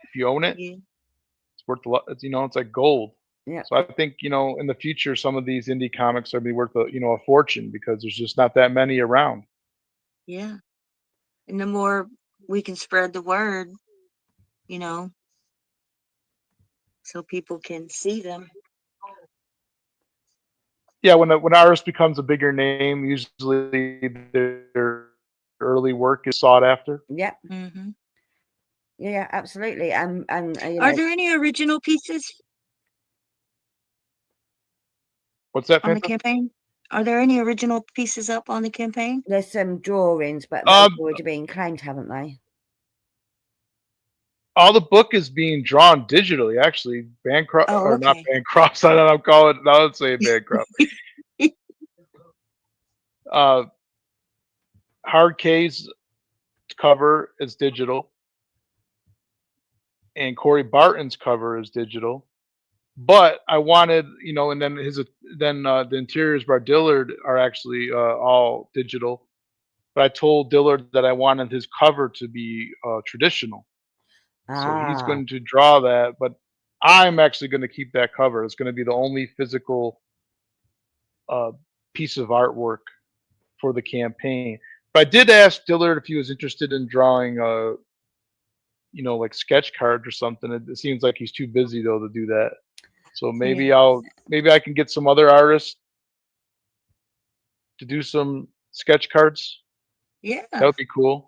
If you own it, it's worth a lot. You know, it's like gold. Yeah. So I think, you know, in the future, some of these indie comics are going to be worth a fortune because there's just not that many around. Yeah. And the more we can spread the word, you know, so people can see them. Yeah, when an artist becomes a bigger name, usually their early work is sought after. Yeah. Mm-hmm. Yeah, absolutely. And you know, are there any original pieces? What's that on the campaign? Are there any original pieces up on the campaign? There's some drawings, but they've already been claimed, haven't they? All the book is being drawn digitally, actually. Bancroft, or not Bancroft. I don't know. I'm calling it. Now let's say Bancroft. Hard K's cover is digital, and Corey Barton's cover is digital. But I wanted, you know, and then the interiors by Dillard are actually all digital. But I told Dillard that I wanted his cover to be traditional. So he's going to draw that, but I'm actually going to keep that cover. It's going to be the only physical piece of artwork for the campaign. But I did ask Dillard if he was interested in drawing, you know, like sketch cards or something. It seems like he's too busy though to do that. So maybe I can get some other artists to do some sketch cards. Yeah, that would be cool.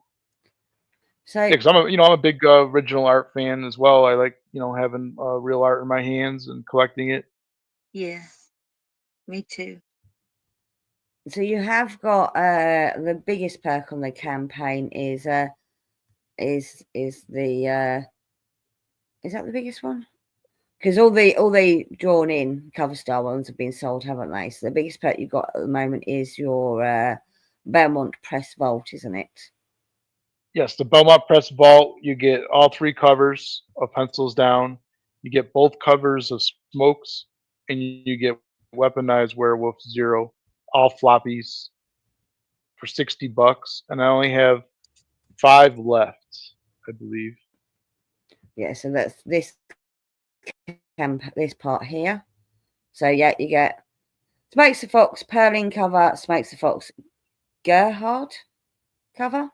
So, because I'm a big original art fan as well. I like, you know, having real art in my hands and collecting it. Yeah, me too. So you have got the biggest perk on the campaign is the is that the biggest one? Because all the drawn in cover style ones have been sold, haven't they? So the biggest perk you've got at the moment is your Belmont Press Vault, isn't it? Yes, the Belmont Press Vault. You get all 3 covers of Pencils Down. You get both covers of Smokes, and you get Weaponized Werewolf 0, all floppies for $60, and I only have 5 left, I believe. Yeah, so that's this part here. So yeah, you get Smokes the Fox Perlin cover, Smokes the Fox Gerhard cover,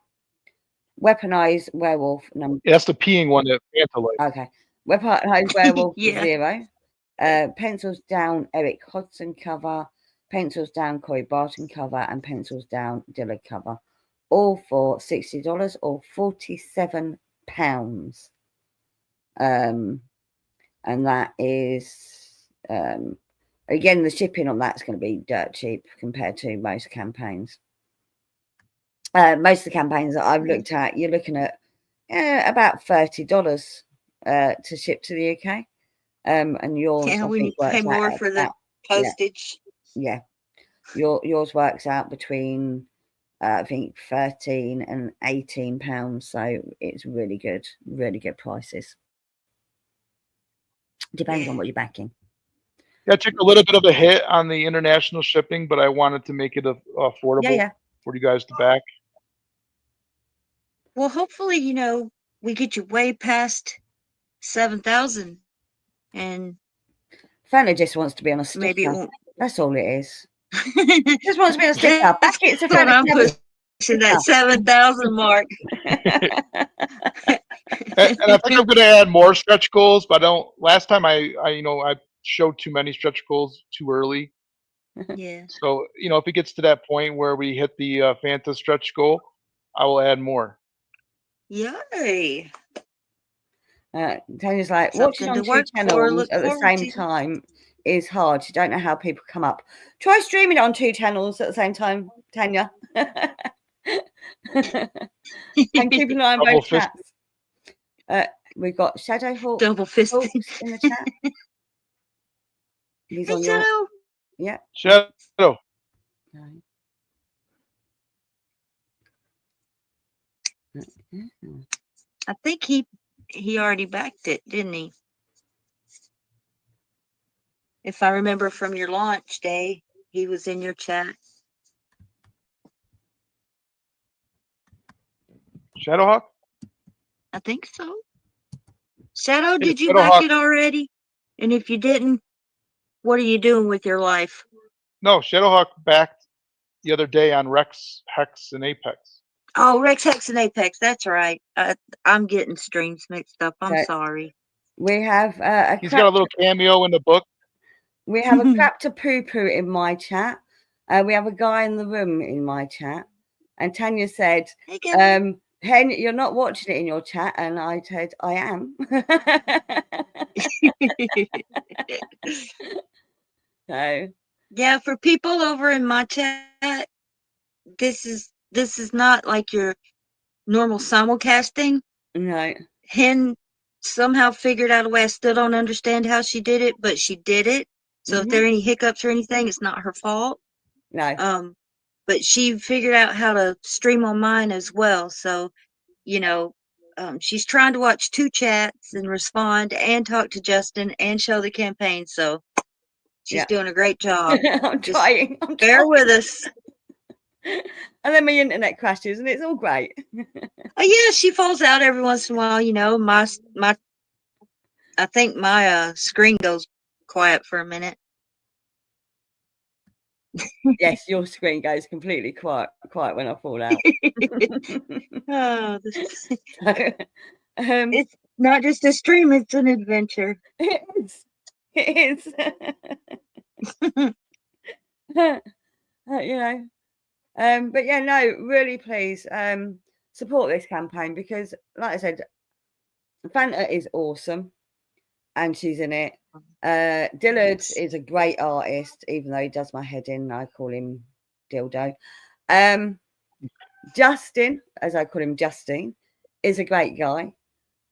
Weaponized Werewolf number. Yeah, that's the peeing one that Fanta likes. Okay, Weaponized Werewolf 0, Pencils Down Eric Hodgson cover, Pencils Down Corey Barton cover, and Pencils Down Dillard cover, all for $60 or £47. And that is again, the shipping on that's going to be dirt cheap compared to most campaigns. Most of the campaigns that I've looked at, you're looking at about $30 to ship to the UK. And yours, I we pay more for the postage. Yeah. Yours works out between I think £13 and £18. So it's really good prices. Depends on what you're backing. Yeah, I took a little bit of a hit on the international shipping, but I wanted to make it affordable for you guys to back. Well, hopefully, you know, we get you way past 7,000, and Fanta just wants to be on a sticker. Maybe it won't. That's all it is. Just wants to be on a sticker. Back it to I'm pushing that 7,000 mark. And I think I'm going to add more stretch goals, but I don't. Last time I showed too many stretch goals too early. Yeah. So if it gets to that point where we hit the Fanta stretch goal, I will add more. Yay. Tanya's like, watching on two channels at the same time is hard. You don't know how people come up. Try streaming it on two channels at the same time, Tanya. And keep an eye on both chats. We've got Shadowhawk double fisting in the chat. He's on your Shadow. No. I think he already backed it, didn't he? If I remember from your launch day, he was in your chat. Shadowhawk? I think so. Shadow, did you back it already? And if you didn't, what are you doing with your life? No, Shadowhawk backed the other day on Rex, Hex, and Apex. Oh, Rex, Hex, and Apex. That's right. I'm getting streams mixed up. I'm sorry. We have he's got a little cameo in the book. We have a crap to poo-poo in my chat. We have a guy in the room in my chat. And Tanya said, Hen, you're not watching it in your chat. And I said, I am. So yeah, for people over in my chat, this is not like your normal simulcasting. No. Hen somehow figured out a way. I still don't understand how she did it, but she did it. So if there are any hiccups or anything, it's not her fault. No. But she figured out how to stream on mine as well. So, she's trying to watch two chats and respond and talk to Justin and show the campaign. So she's doing a great job. I'm trying. Bear with us. And then my internet crashes and it's all great. Oh yeah, she falls out every once in a while. I think my screen goes quiet for a minute. Yes, your screen goes completely quiet when I fall out. Oh, it's not just a stream; it's an adventure. It is. But yeah, no, really please support this campaign because, like I said, Fanta is awesome, and she's in it. Dillard is a great artist, even though he does my head in. I call him Dildo. Justin, as I call him, Justine, is a great guy.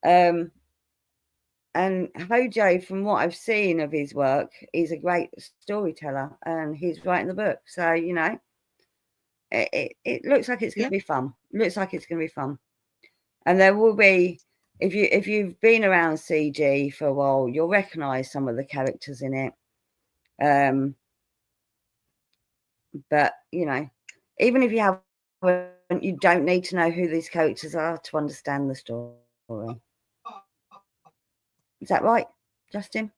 And Hojo, from what I've seen of his work, he's a great storyteller, and he's writing the book. So it looks like it's going to be fun. Looks like it's going to be fun, and there will be. If you've been around CG for a while, you'll recognise some of the characters in it. But even if you haven't, you don't need to know who these characters are to understand the story. Is that right, Justin?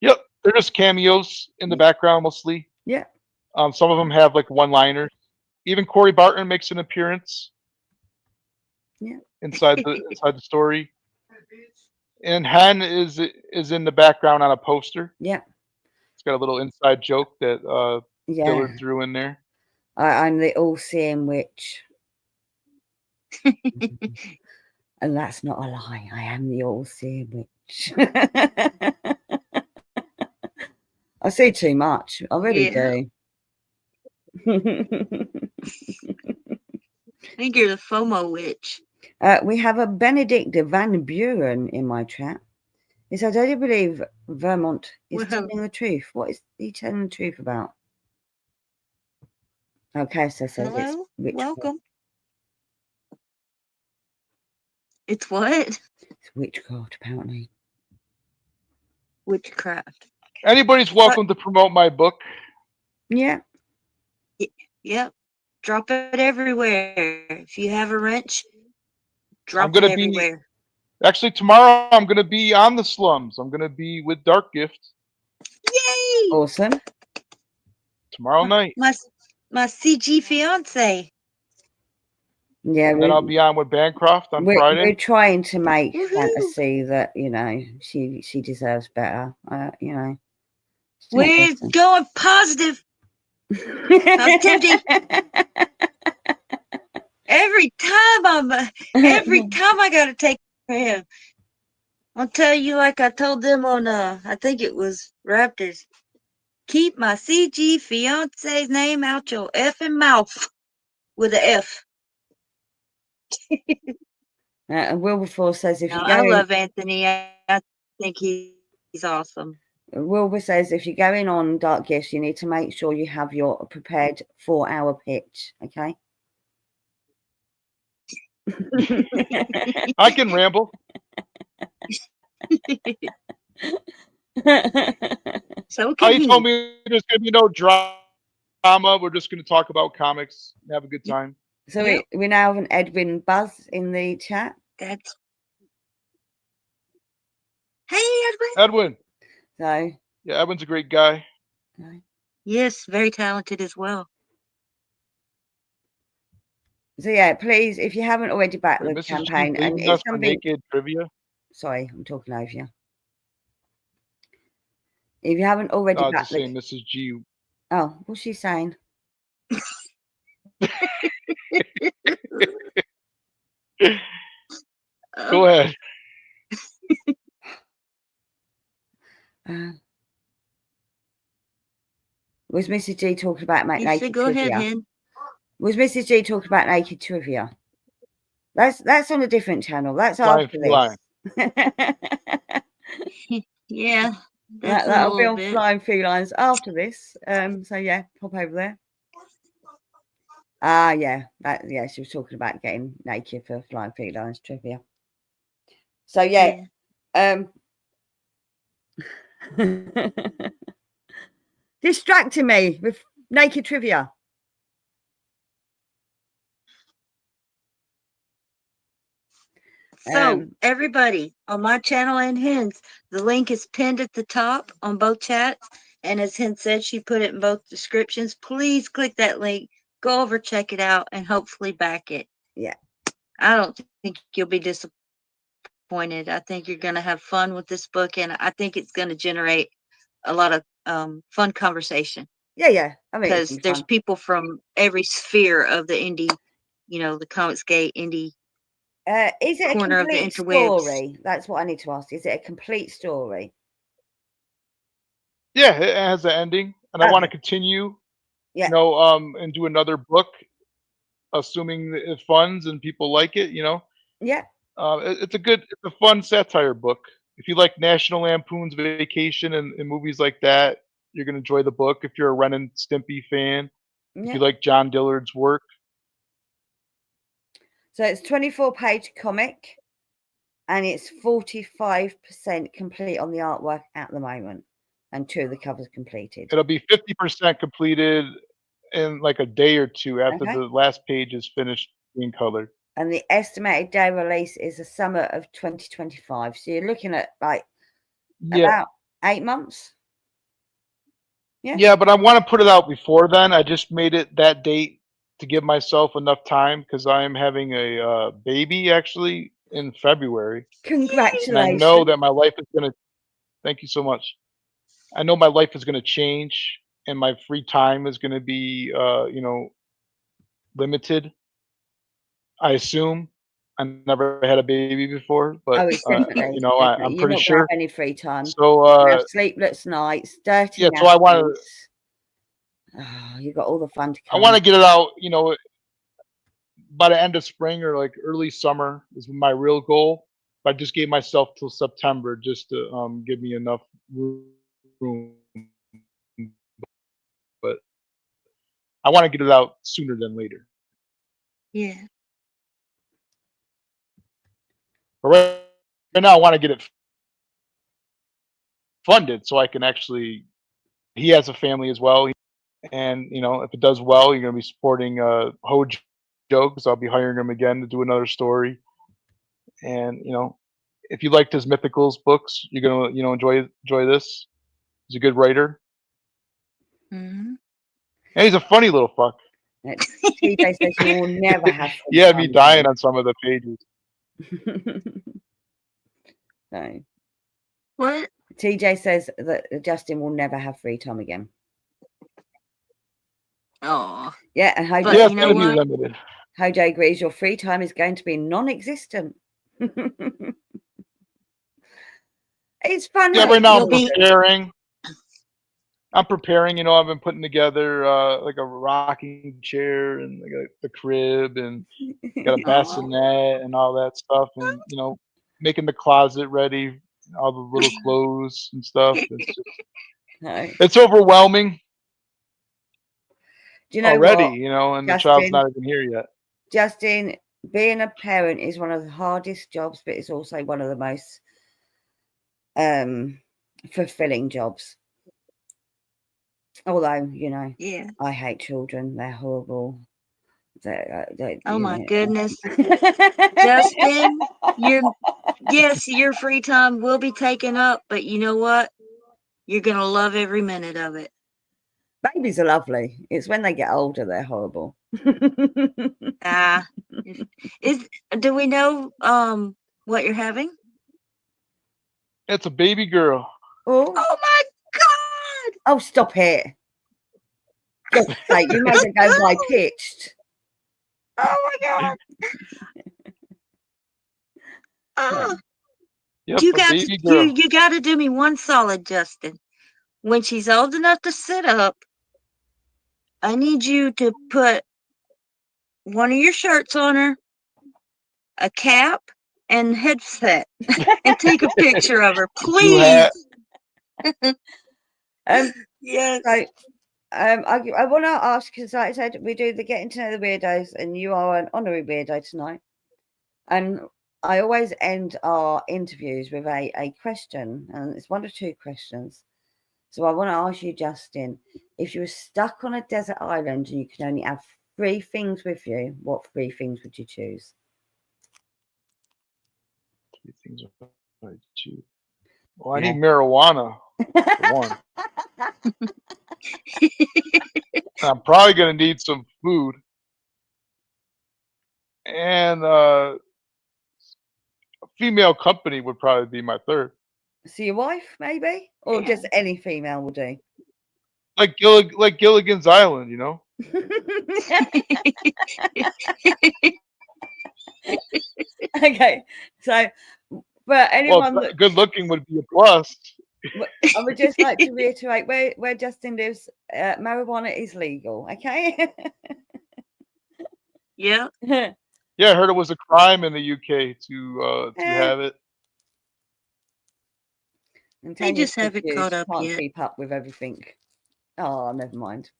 Yep, they're just cameos in the background mostly. Yeah. Some of them have like one-liners. Even Corey Barton makes an appearance. Yeah. Inside the story. And Hen is in the background on a poster. Yeah. It's got a little inside joke that Dillard threw in there. I'm the all-seeing witch. And that's not a lie. I am the all-seeing witch. I see too much. I really do. I think you're the FOMO witch. We have a Benedict Van Buren in my chat. He says, I do believe Vermont is telling the truth. What is he telling the truth about? Okay, so hello, it's welcome. It's what? It's witchcraft, apparently. Witchcraft. Anybody's welcome to promote my book. Yeah. Yep. Drop it everywhere. If you have a wrench, drop it everywhere. Actually, tomorrow I'm going to be on the slums. I'm going to be with Dark Gift. Yay! Awesome. Tomorrow night. My CG fiance. Yeah, and then I'll be on with Bancroft on Friday. We're trying to make fantasy that she deserves better. We're going positive. Positivity. Every time I gotta take care of him. I'll tell you, like I told them on I think it was Raptors. Keep my CG fiance's name out your effing mouth with an F. Wilberforce says if you go, I love Anthony. I think he's awesome. Wilbur says if you're going on Dark Gifts, you need to make sure you have your prepared 4-hour pitch. Okay. I can ramble. So can he told me there's gonna be no drama. We're just gonna talk about comics and have a good time. So we now have an Edwin Buzz in the chat. That's hey Edwin. Edwin. So yeah, Edwin's a great guy. Yes, very talented as well. So yeah, please, if you haven't already backed the Mrs. campaign, G, and it's something naked trivia. Sorry, I'm talking over you. If you haven't already backed just saying, Mrs. G. Oh, what's she saying? Go ahead. Was Mrs. G talking about naked go trivia? ahead, Hen. Was Mrs. G talking about naked trivia? That's on a different channel. That's after this. Yeah, that'll be on Flying Felines after this. So yeah, pop over there. Yeah, she was talking about getting naked for Flying Felines trivia. So yeah. Distracting me with naked trivia. So everybody on my channel and Hen's, the link is pinned at the top on both chats. And as Hen said, she put it in both descriptions. Please click that link, go over, check it out, and hopefully back it. Yeah. I don't think you'll be disappointed. I think you're going to have fun with this book, and I think it's going to generate a lot of fun conversation. Yeah. I mean, because there's people from every sphere of the indie, the Comicsgate indie. Is it corner a complete story? That's what I need to ask. Is it a complete story? Yeah, it has an ending, and I want to continue. Yeah. And do another book, assuming it funds and people like it. Yeah. It's a fun satire book. If you like National Lampoon's Vacation and movies like that, you're gonna enjoy the book. If you're a Ren and Stimpy fan, if you like John Dillard's work. So it's 24-page comic, and it's 45% complete on the artwork at the moment, and 2 of the covers completed. It'll be 50% completed in like a day or two after the last page is finished being colored. And the estimated day release is the summer of 2025. So you're looking at about 8 months. Yeah, but I want to put it out before then. I just made it that date to give myself enough time because I am having a baby actually in February. Congratulations! And I know that my life is gonna. Thank you so much. I know my life is gonna change, and my free time is gonna be, limited. I assume. I never had a baby before, but definitely. I'm pretty sure. Have any free time. So have sleepless nights, dirty. Yeah, so I want to. Oh, you got all the fun to come. I want to get it out, by the end of spring or like early summer is my real goal. But I just gave myself till September just to give me enough room. But I want to get it out sooner than later. Yeah. But right now, I want to get it funded so I can actually. He has a family as well, and if it does well, you're going to be supporting Hojo because I'll be hiring him again to do another story. And if you liked his Mythicals books, you're gonna enjoy this. He's a good writer, and he's a funny little fuck. TJ says you will never have free Yeah, time me dying again. on some of the pages. No. What? TJ says that Justin will never have free time again. Oh. Yeah, and Hojo, yeah, it's going to be limited. Hojo agrees your free time is going to be non-existent. It's funny. Yeah, right now I'm preparing. You know, I've been putting together like a rocking chair and like the crib and got a bassinet and all that stuff, and you know, making the closet ready, all the little clothes and stuff. It's just, it's overwhelming. Do you know already, what, you know, and Justin, the child's not even here yet. Justin, being a parent is one of the hardest jobs, but it's also one of the most fulfilling jobs. Although, you know, I hate children. They're horrible. Oh my goodness. Justin, your free time will be taken up, but you know what? You're going to love every minute of it. Babies are lovely. It's when they get older they're horrible. Do we know what you're having? It's a baby girl. Oh my God! Oh, stop it! God's sake, you made it go high pitched. Oh my God! Oh, yep, you got to do me one solid, Justin. When she's old enough to sit up, I need you to put one of your shirts on her, a cap, and headset, and take a picture of her, please. Yes. So, I want to ask, because like I said, we do the getting to know the weirdos, and you are an honorary weirdo tonight. And I always end our interviews with a question, and it's one or two questions. So I want to ask you, Justin, if you were stuck on a desert island and you could only have 3 things with you, what 3 things would you choose? 3 things I'd choose. Well, I need marijuana for one. I'm probably going to need some food. And a female company would probably be my third. So your wife, maybe? Or just any female will do? Like Gilligan's Island, you know? Okay. So, but anyone that good looking would be a plus. I would just like to reiterate where Justin lives, marijuana is legal, okay? Yeah. Yeah, I heard it was a crime in the UK to have it. And they just haven't caught up can't yet. Keep up with everything. Oh, never mind.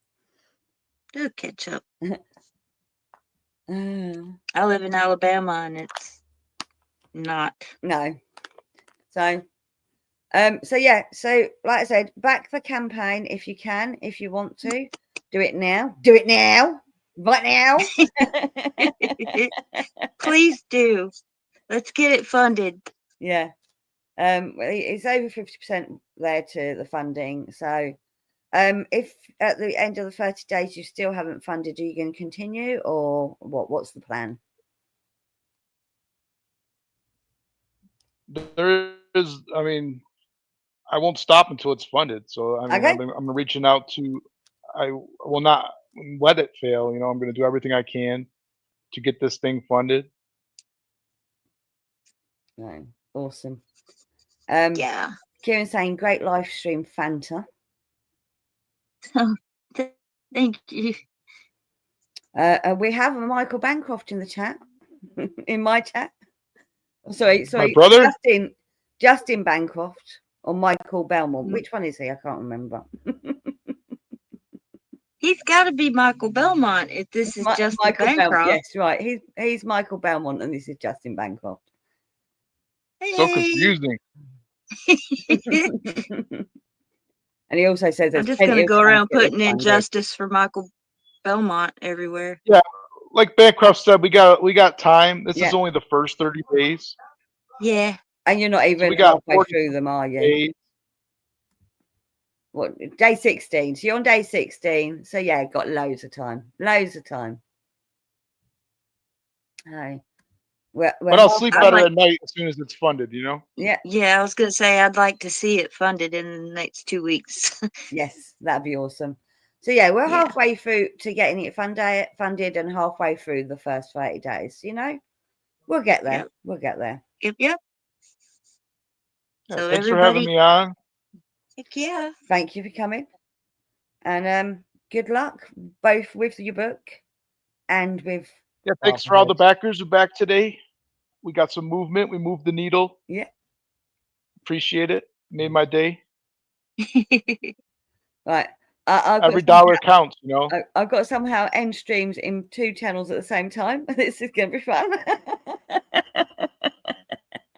They'll catch up. I live in Alabama, and it's not. No. So, yeah. So, like I said, back the campaign if you can, if you want to. Do it now. Do it now. Right now. Please do. Let's get it funded. Yeah. It's over 50% there to the funding. So, if at the end of the 30 days you still haven't funded, are you going to continue, or what's the plan? There is, I mean, I won't stop until it's funded. So I mean, I'm reaching out to. I will not let it fail. You know, I'm going to do everything I can to get this thing funded. No, awesome. Yeah. Kieran saying great live stream, Fanta. Oh, thank you. We have a Michael Bancroft in the chat, in my chat. Sorry, my brother, Justin Bancroft or Michael Belmont. Which one is he? I can't remember. He's got to be Michael Belmont if this is Justin Michael Bancroft. Yes, right. He's Michael Belmont, and this is Justin Bancroft. Hey. So confusing. And he also says I'm just going to go around putting in justice for Michael Belmont everywhere. Yeah, like Bancroft said, we got time. This is only the first 30 days. Yeah. And you're not even halfway through them, are you? Days. What, day 16? So you're on day 16. So yeah, got loads of time. Loads of time. Hey. But I'll sleep better at night as soon as it's funded, you know? Yeah. Yeah, I was going to say I'd like to see it funded in the next 2 weeks. Yes, that'd be awesome. So yeah, we're halfway through to getting it funded and halfway through the first 30 days, you know? We'll get there. Yep. We'll get there. Yep. Yeah, So thanks for having me on. Heck yeah. Thank you for coming. And good luck both with your book and with... Yeah, thanks for all the backers who back today. We got some movement. We moved the needle. Yeah. Appreciate it. Made my day. Right. Every dollar counts, you know. I've got somehow end streams in 2 channels at the same time. This is going to be fun.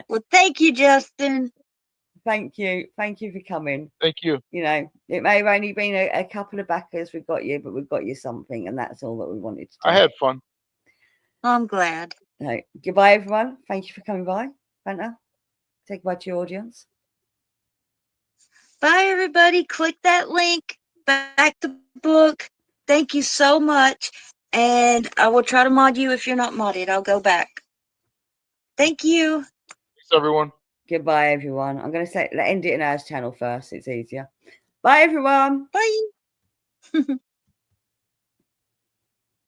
Well, thank you, Justin. Thank you. Thank you for coming. Thank you. You know, it may have only been a couple of backers we've got you, but we've got you something, and that's all that we wanted to do. I had fun. I'm glad. No. Goodbye, everyone. Thank you for coming by. Fanta, say goodbye to your audience. Bye, everybody. Click that link. Back the book. Thank you so much. And I will try to mod you if you're not modded. I'll go back. Thank you. Thanks, everyone. Goodbye, everyone. I'm going to say, end it in ours channel first. It's easier. Bye, everyone. Bye.